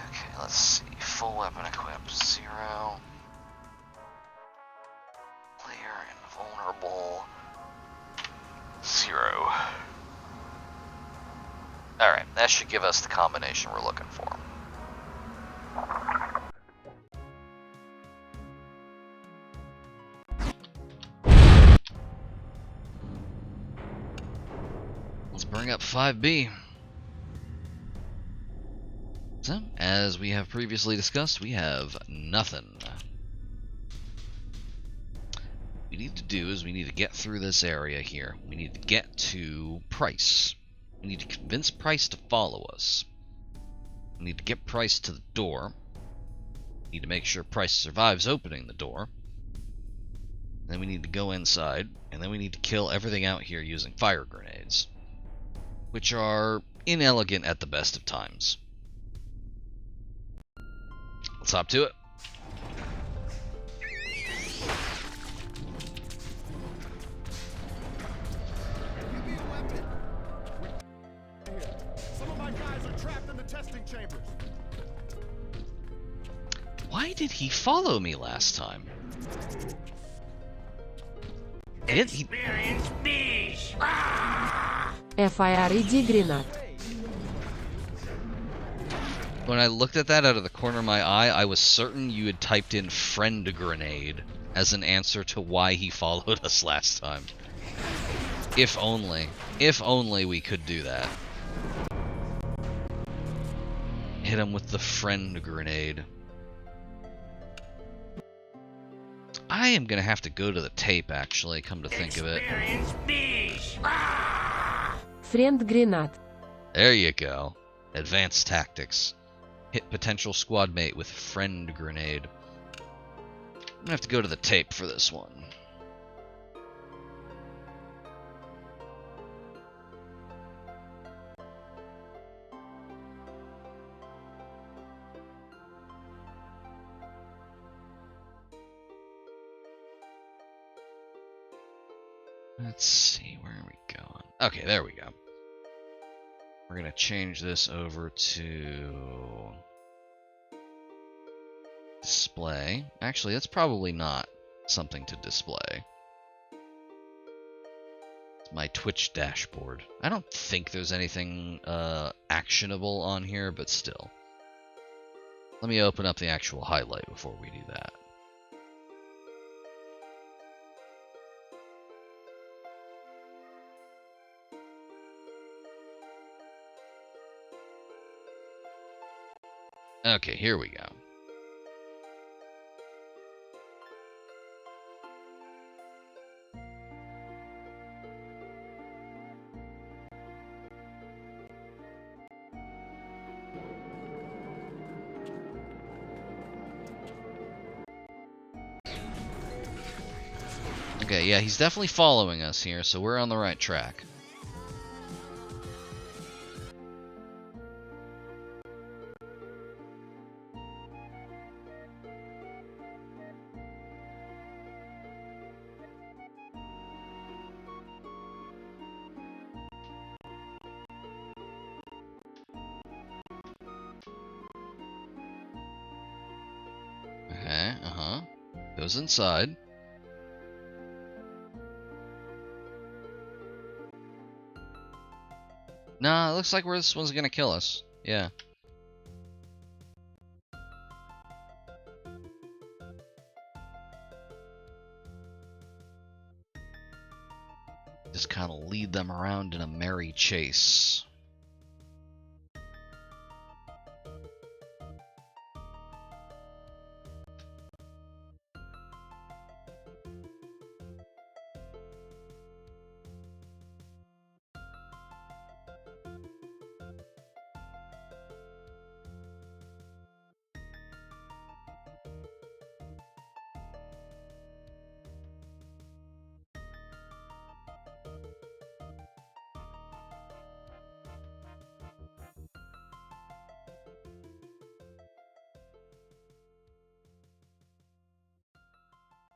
Okay, let's see. Full weapon equipped, 0. Player invulnerable, 0. Alright, that should give us the combination we're looking for. Let's bring up 5B. So, as we have previously discussed, we have nothing. What we need to do is we need to get through this area here. We need to get to Price. We need to convince Price to follow us. We need to get Price to the door. We need to make sure Price survives opening the door. Then we need to go inside, and then we need to kill everything out here using fire grenades, which are inelegant at the best of times. Let's hop to it. Give me a weapon. Some of my guys are trapped in the testing chambers. Why did he follow me last time? Experience beach. FIRED grenade. When I looked at that out of the corner of my eye, I was certain you had typed in friend grenade as an answer to why he followed us last time. If only. If only we could do that. Hit him with the friend grenade. I am gonna have to go to the tape, actually, come to think of it. Experience beach. Friend grenade. There you go. Advanced tactics. Hit potential squad mate with friend grenade. I'm gonna have to go to the tape for this one. Let's see, where are we going? Okay, there we go. We're going to change this over to display. Actually, that's probably not something to display. It's my Twitch dashboard. I don't think there's anything actionable on here, but still. Let me open up the actual highlight before we do that. Okay, here we go. Okay, yeah, he's definitely following us here, so we're on the right track. Okay, goes inside. Nah, it looks like this one's gonna kill us. Yeah. Just kind of lead them around in a merry chase.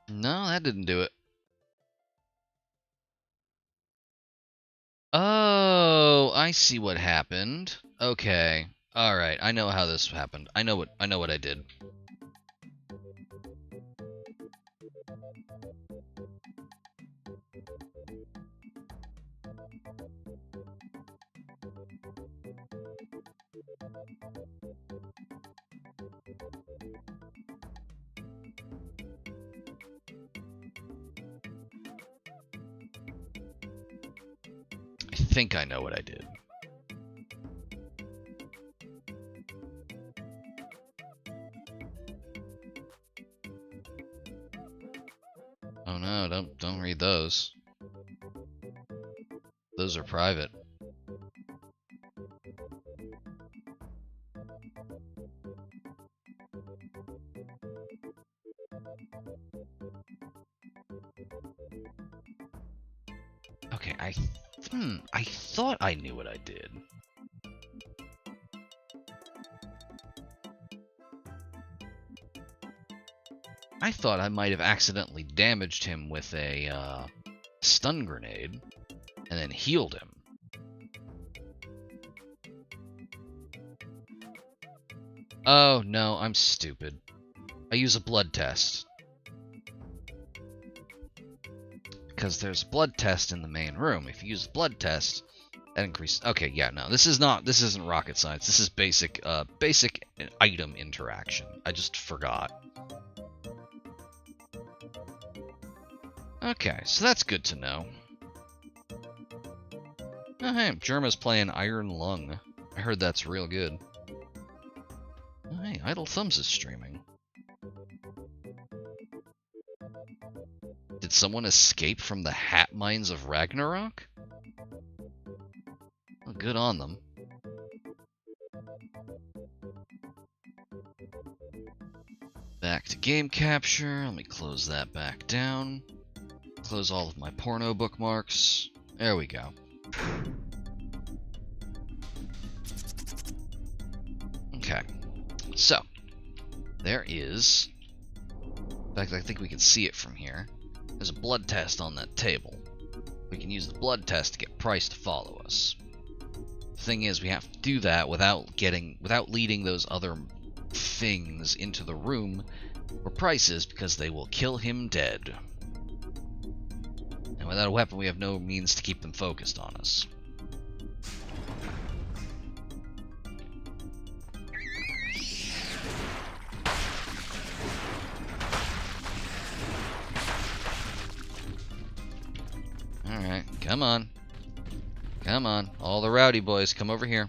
No, that didn't do it. Oh, I see what happened. Okay. All right, I know how this happened. I know what I did. I think I know what I did. Oh no, don't read those. Those are private. Okay, I thought I knew what I did. I thought I might have accidentally damaged him with a stun grenade and then healed him. Oh no, I'm stupid. I use a blood test. Because there's a blood test in the main room. If you use a blood test, that increases. Okay, yeah, no, this isn't rocket science. This is basic item interaction. I just forgot. Okay, so that's good to know. Oh, hey, Germa's playing Iron Lung. I heard that's real good. Oh, hey, Idle Thumbs is streaming. Did someone escape from the hat mines of Ragnarok? Well, good on them. Back to game capture. Let me close that back down. Close all of my porno bookmarks. There we go. Okay. So, there is... In fact, I think we can see it from here. There's a blood test on that table. We can use the blood test to get Price to follow us. The thing is, we have to do that without leading those other things into the room where Price is, because they will kill him dead. And without a weapon, we have no means to keep them focused on us. Alright, come on. Come on. All the rowdy boys, come over here.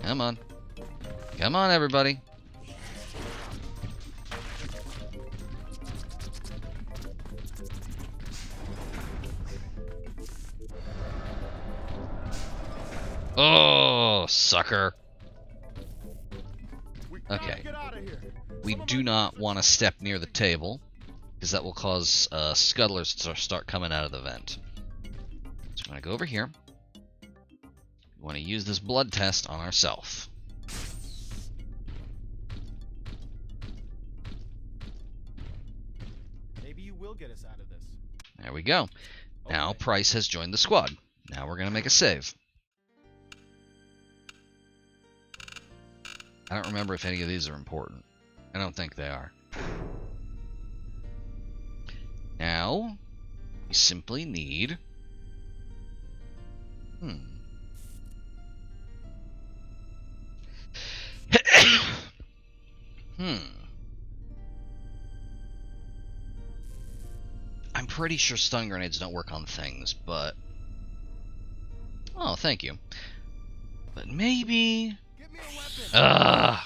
Come on. Come on, everybody. Oh, sucker. Okay. Get out of here. We do not want to step near the table, because that will cause scuttlers to start coming out of the vent. So I'm going to go over here. We want to use this blood test on ourselves. Maybe you will get us out of this. There we go. Now Okay. Price has joined the squad. Now we're going to make a save. I don't remember if any of these are important. I don't think they are. Now, we simply need... I'm pretty sure stun grenades don't work on things, but... Oh, thank you. But maybe... Give me a weapon.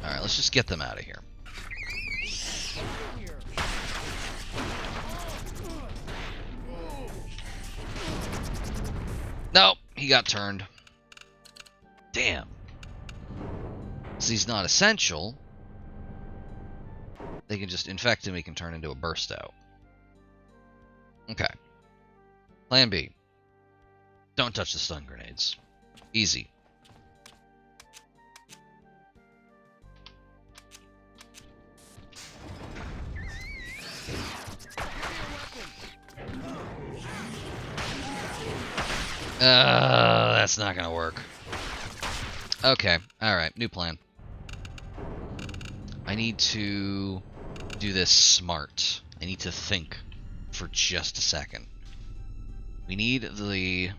Alright, let's just get them out of here. Nope, he got turned. Damn. Since he's not essential, they can just infect him, he can turn into a burst out. Okay. Plan B. Don't touch the stun grenades. Easy. That's not gonna work. Okay, alright, new plan. I need to do this smart. I need to think for just a second. We need the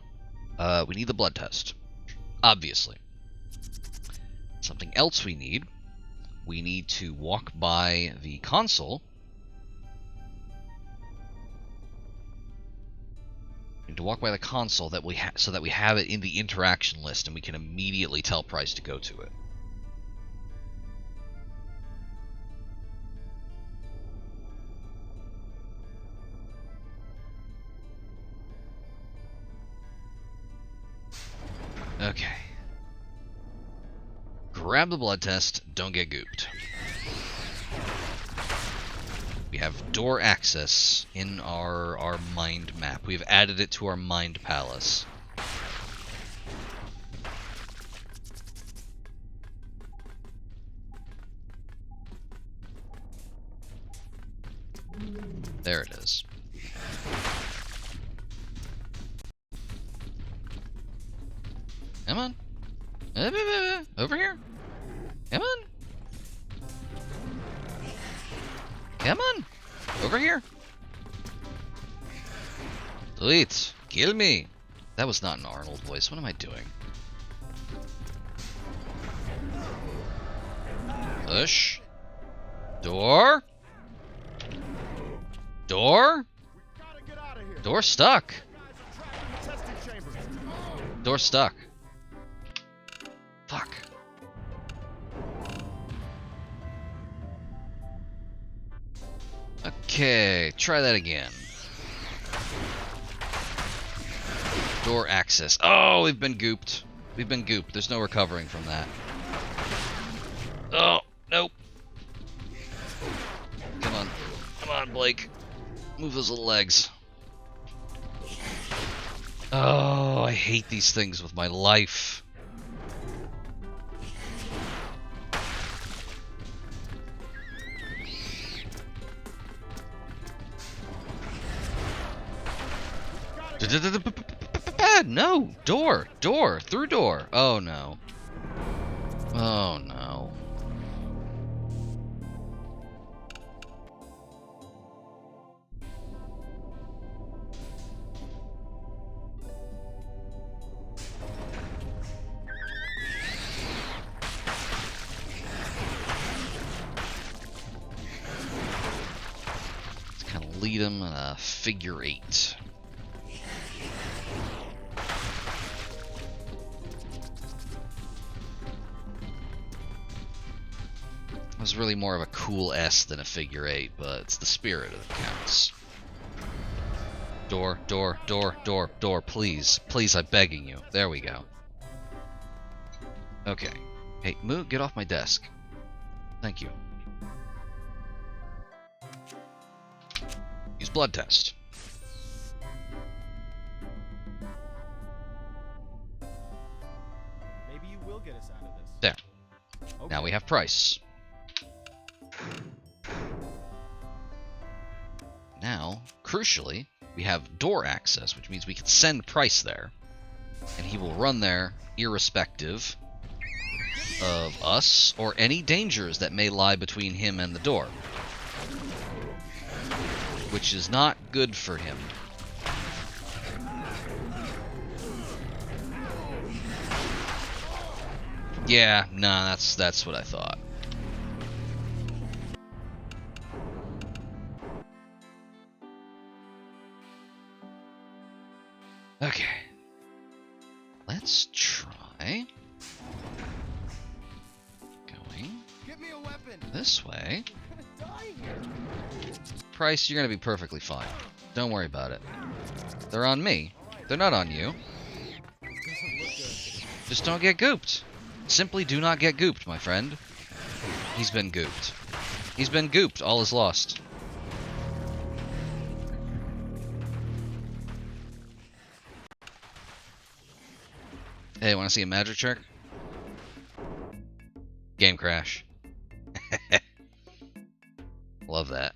blood test. Obviously. Something else we need to walk by the console. To walk by the console that so that we have it in the interaction list and we can immediately tell Price to go to it. Okay. Grab the blood test, don't get gooped. We have door access in our mind map. We've added it to our mind palace. There it is. Come on. Over here. Come on. Come on! Over here! Please, kill me! That was not an Arnold voice. What am I doing? Push. Door? Door? Gotta get out of here. Door stuck. Guys are trapped in the testing chambers. Door stuck. Fuck. Okay, try that again. Door access. Oh, we've been gooped. We've been gooped. There's no recovering from that. Oh, nope. Come on. Come on, Blake. Move those little legs. Oh, I hate these things with my life. No! Door! Door! Through door! Oh no. Oh no. Let's kind of lead him in a figure 8. It was really more of a cool S than a figure 8, but it's the spirit that counts. Door, door, door, door, door, please. Please, I'm begging you. There we go. Okay. Hey, Moo, get off my desk. Thank you. Use blood test. Maybe you will get us out of this. There. Okay. Now we have price. Now, crucially, we have door access, which means we can send Price there. And he will run there irrespective of us or any dangers that may lie between him and the door. Which is not good for him. Yeah, nah, that's what I thought. Okay. Let's try going Get me a weapon. this way. I'm gonna die here. Price, you're gonna be perfectly fine. Don't worry about it. They're on me. They're not on you. This doesn't look good. Just don't get gooped. Simply do not get gooped, my friend. He's been gooped. He's been gooped. All is lost. Hey, want to see a magic trick? Game crash. Love that.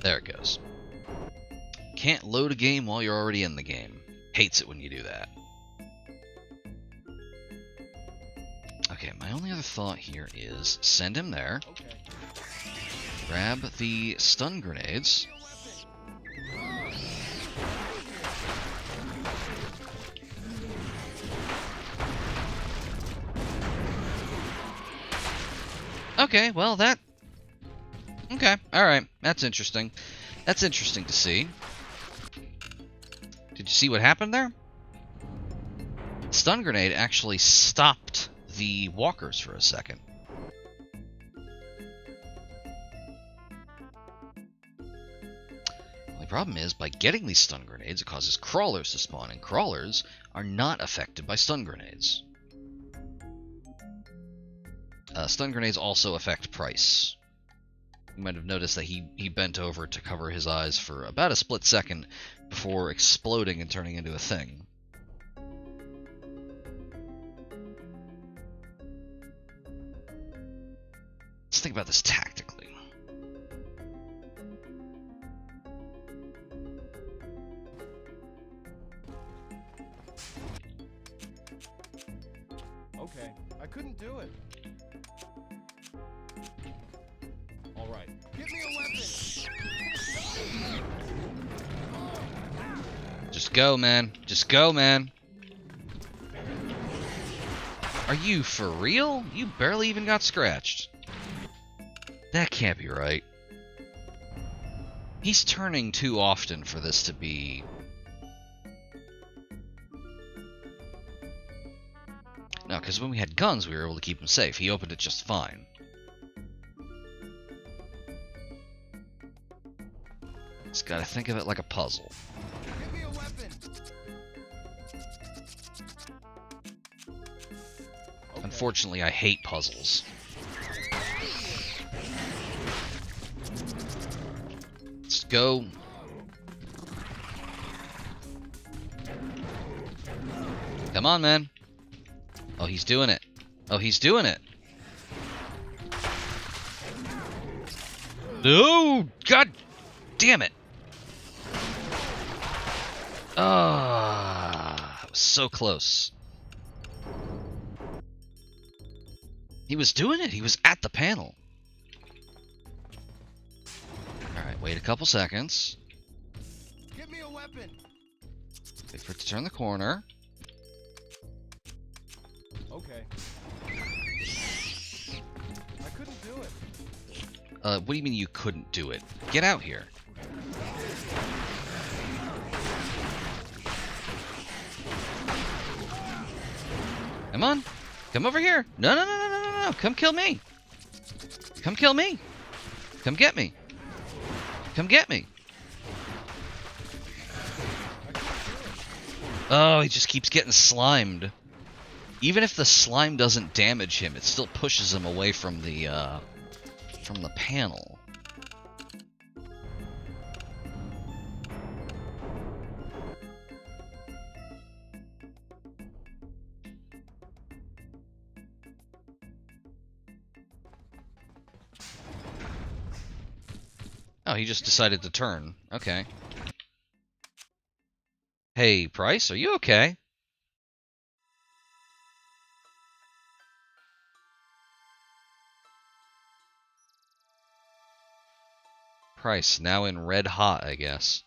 There it goes. Can't load a game while you're already in the game. Hates it when you do that. Okay, my only other thought here is send him there. Okay. Grab the stun grenades. Okay, well that... Okay, alright. That's interesting. That's interesting to see. Did you see what happened there? Stun grenade actually stopped the walkers for a second. The problem is, by getting these stun grenades, it causes crawlers to spawn, and crawlers are not affected by stun grenades. Stun grenades also affect Price. You might have noticed that he bent over to cover his eyes for about a split second before exploding and turning into a thing. Let's think about this tactically. Okay. I couldn't do it. All right. Get me a weapon. Just go, man. Just go, man. Are you for real? You barely even got scratched. That can't be right. He's turning too often for this to be... No, because when we had guns, we were able to keep him safe. He opened it just fine. Just gotta think of it like a puzzle. Get me a weapon. Okay. Unfortunately, I hate puzzles. Let's go. Come on, man. Oh, he's doing it. Oh, he's doing it. No! God damn it. Ah, that was so close. He was doing it. He was at the panel. Alright, wait a couple seconds. Get me a weapon. Wait for it to turn the corner. Okay. I couldn't do it. What do you mean you couldn't do it? Get out here. Come on. Come over here. No, no, no, no, no, no, come kill me. Come kill me. Come get me. Come get me. Oh, he just keeps getting slimed. Even if the slime doesn't damage him, it still pushes him away from the panel. Oh, he just decided to turn. Okay. Hey, Price, are you okay? Price, now in red hot, I guess.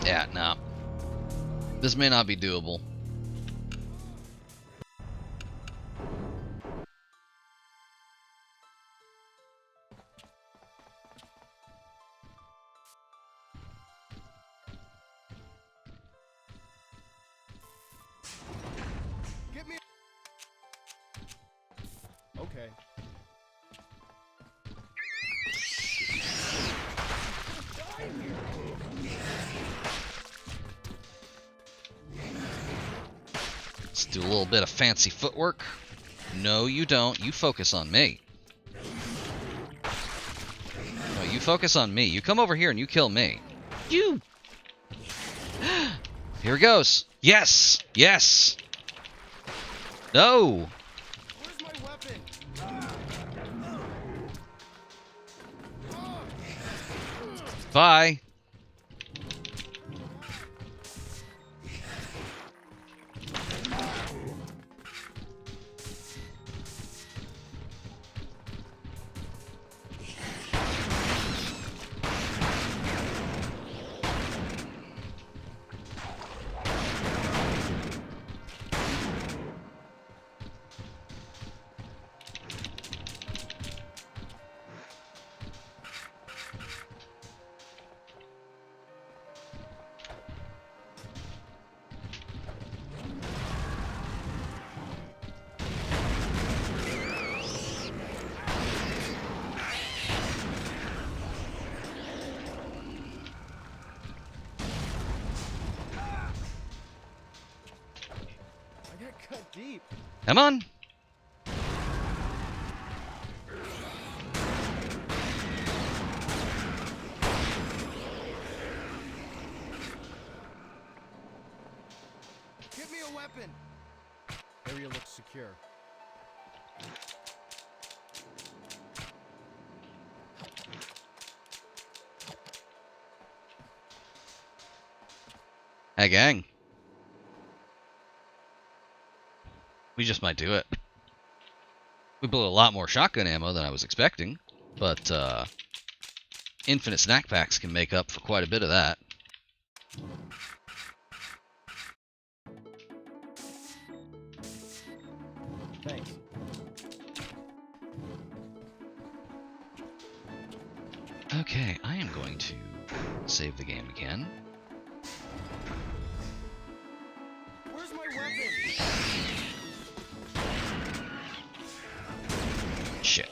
Yeah, no. This may not be doable. Get me. Okay. Let's do a little bit of fancy footwork. No, you don't. You focus on me. No, you focus on me. You come over here and you kill me. You! Here it goes. Yes! Yes! No! Where's my weapon? Bye. I got cut deep. Come on. Give me a weapon. Area looks secure. Hey, gang. We just might do it. We blew a lot more shotgun ammo than I was expecting, but infinite snack packs can make up for quite a bit of that. Thanks. Okay, I am going to save the game again. Where's my weapon? Shit.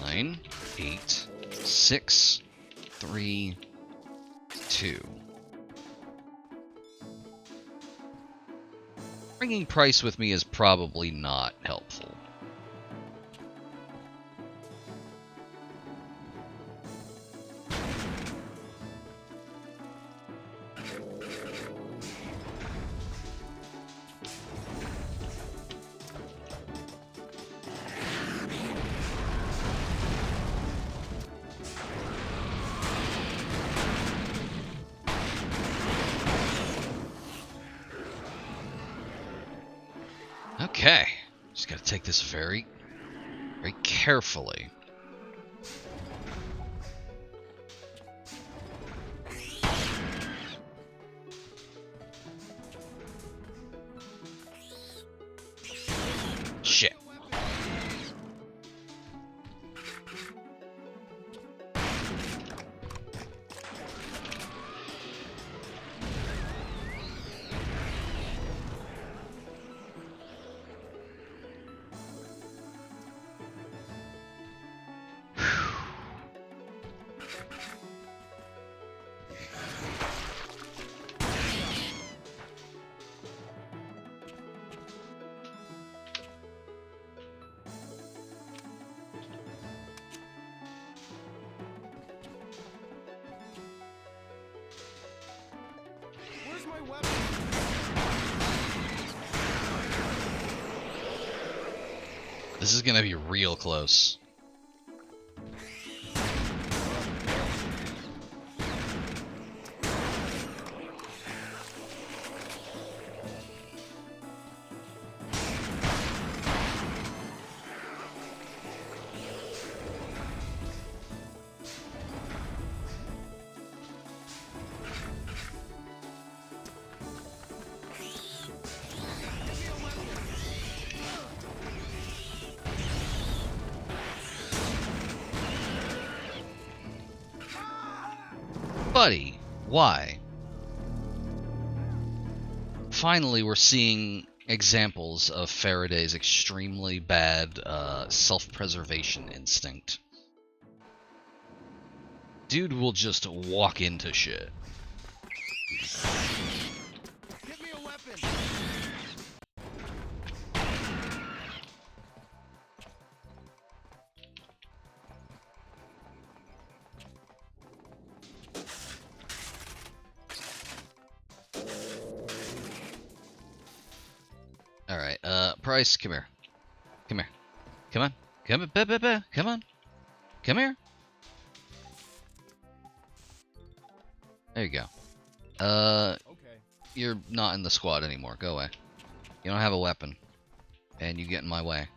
Nine, 8, 6, 3, 2. Bringing Price with me is probably not helpful. Okay, just gotta take this very, very carefully. Where's my weapon? This is gonna be real close. Buddy, why? Finally, we're seeing examples of Faraday's extremely bad self-preservation instinct. Dude will just walk into shit. Give me a weapon. Alright, Price, come here. Come here. Come on. Come on. Come on. Come here. There you go. Okay. You're not in the squad anymore. Go away. You don't have a weapon. And you get in my way.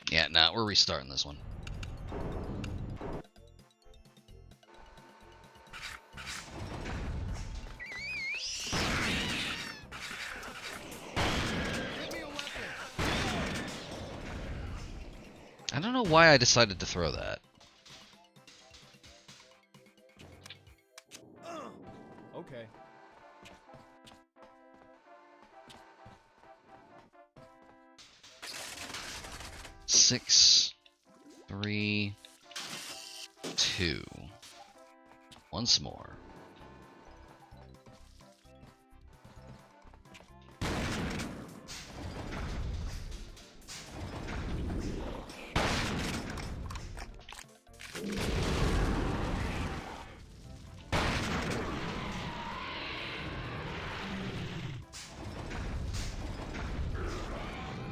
Yeah, nah, we're restarting this one. I don't know why I decided to throw that. Okay. Six, 3, 2. Once more.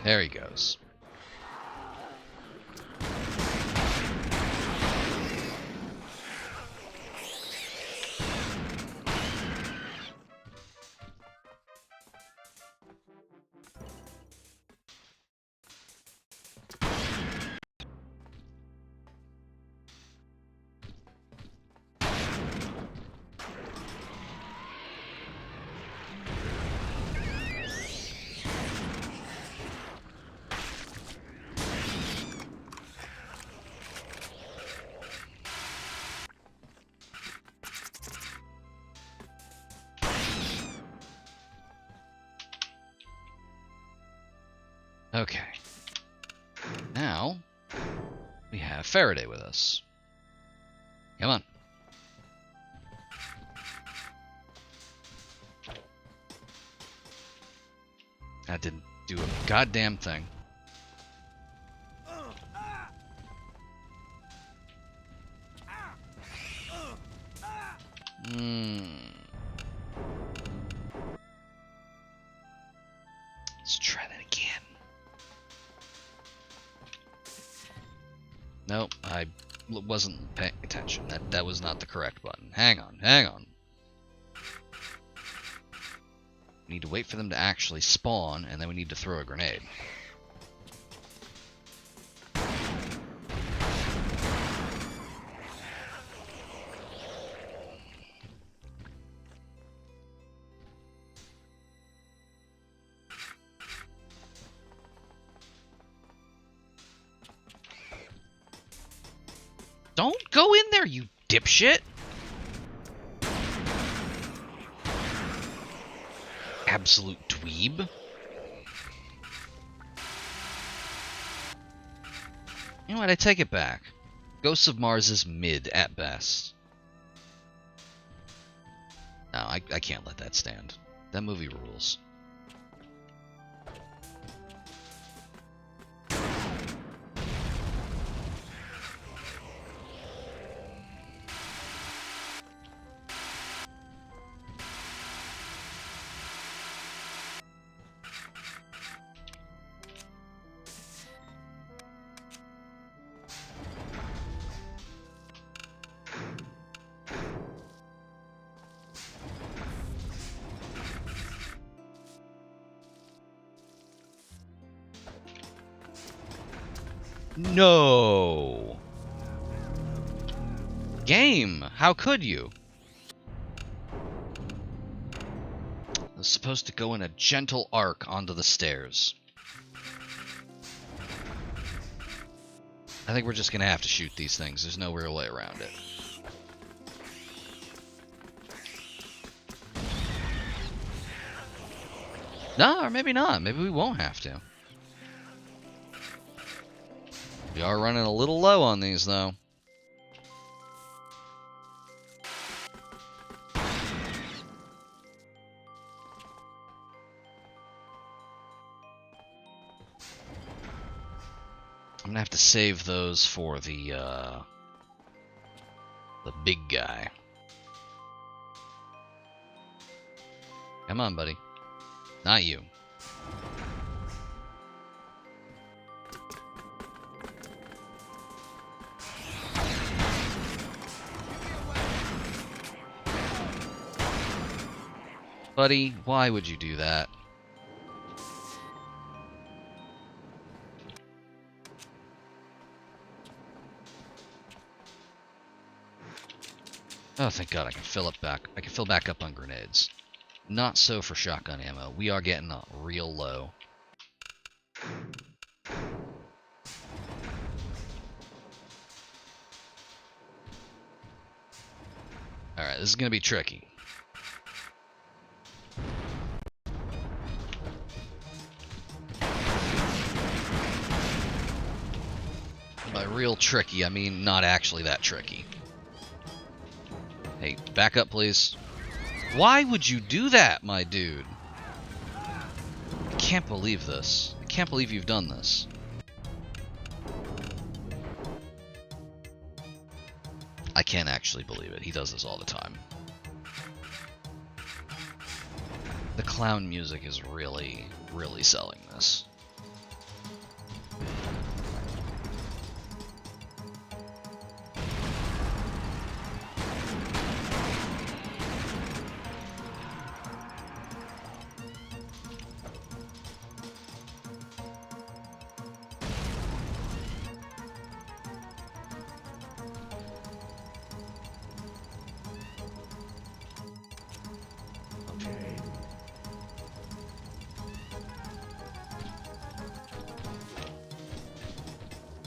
There he goes. Okay. Now, we have Faraday with us. Come on. That didn't do a goddamn thing. Let's try that again. Nope, I wasn't paying attention. That was not the correct button. Hang on, hang on. We need to wait for them to actually spawn, and then we need to throw a grenade. Don't go in there, you dipshit! Absolute dweeb. You know what? I take it back. Ghosts of Mars is mid at best. No, I can't let that stand. That movie rules. No! Game! How could you? I was supposed to go in a gentle arc onto the stairs. I think we're just gonna have to shoot these things. There's no real way around it. No, or maybe not. Maybe we won't have to. We are running a little low on these, though. I'm gonna have to save those for the big guy. Come on, buddy. Not you. Buddy, why would you do that? Oh, thank God, I can fill back up on grenades. Not so for shotgun ammo. We are getting real low. Alright, this is gonna be tricky. By real tricky, I mean not actually that tricky. Hey, back up, please. Why would you do that, my dude? I can't believe this. I can't believe you've done this. I can't actually believe it. He does this all the time. The clown music is really, really selling this.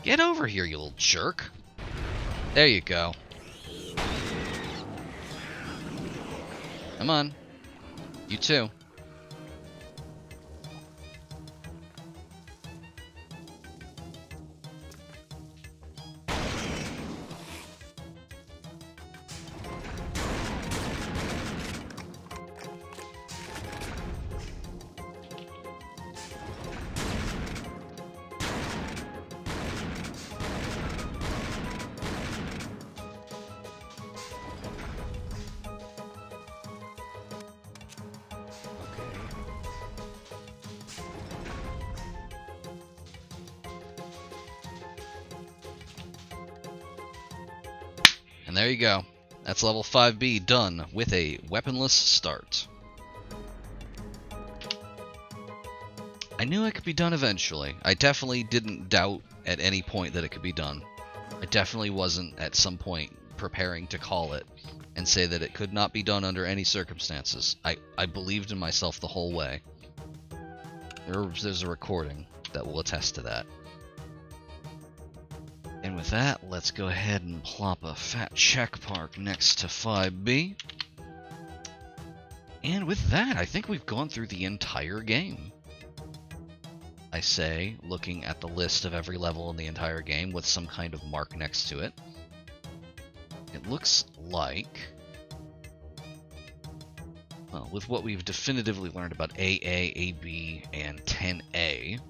Get over here, you little jerk. There you go. Come on. You too. And there you go. That's level 5B done with a weaponless start. I knew it could be done eventually. I definitely didn't doubt at any point that it could be done. I definitely wasn't at some point preparing to call it and say that it could not be done under any circumstances. I believed in myself the whole way. There's a recording that will attest to that. And with that, let's go ahead and plop a fat check mark next to 5B. And with that, I think we've gone through the entire game. I say, looking at the list of every level in the entire game with some kind of mark next to it. It looks like, well, with what we've definitively learned about AA, AB, and 10A,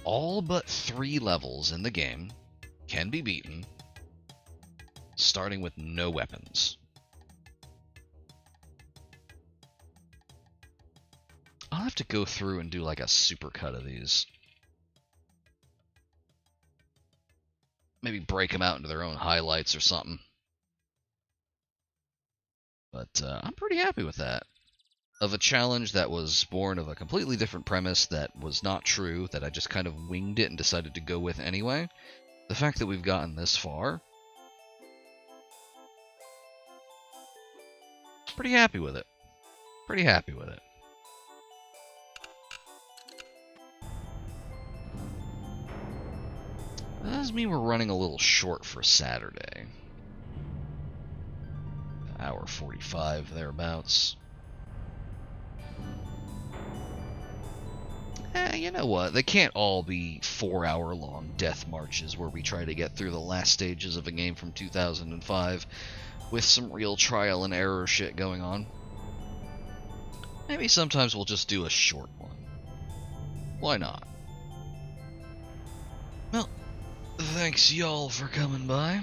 all but 3 levels in the game can be beaten, starting with no weapons. I'll have to go through and do like a supercut of these. Maybe break them out into their own highlights or something. But I'm pretty happy with that. Of a challenge that was born of a completely different premise that was not true, that I just kind of winged it and decided to go with anyway. The fact that we've gotten this far, pretty happy with it. Pretty happy with it. That does mean we're running a little short for Saturday. Hour 45, thereabouts. You know what? They can't all be 4-hour-long death marches where we try to get through the last stages of a game from 2005 with some real trial and error shit going on. Maybe sometimes we'll just do a short one. Why not? Well, thanks y'all for coming by.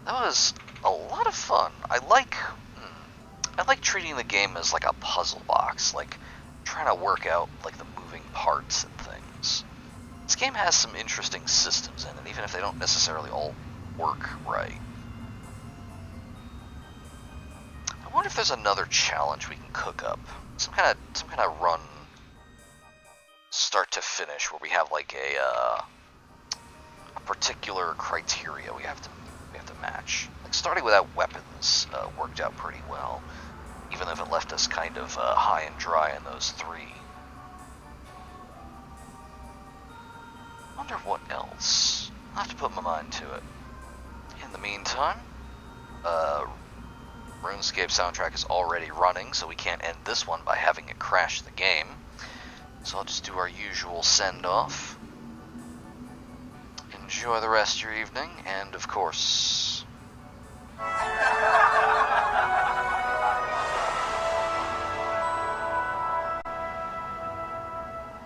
That was a lot of fun. I like treating the game as like a puzzle box, like trying to work out like the moving parts and things. This game has some interesting systems in it, even if they don't necessarily all work right. I wonder if there's another challenge we can cook up. Some kind of run, start to finish, where we have like a particular criteria we have to match. Like starting without weapons worked out pretty well, even if it left us kind of high and dry in those 3. Wonder what else. I'll have to put my mind to it. In the meantime, RuneScape soundtrack is already running, so we can't end this one by having it crash the game. So I'll just do our usual send-off. Enjoy the rest of your evening, and of course,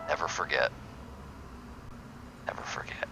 never forget. Never forget.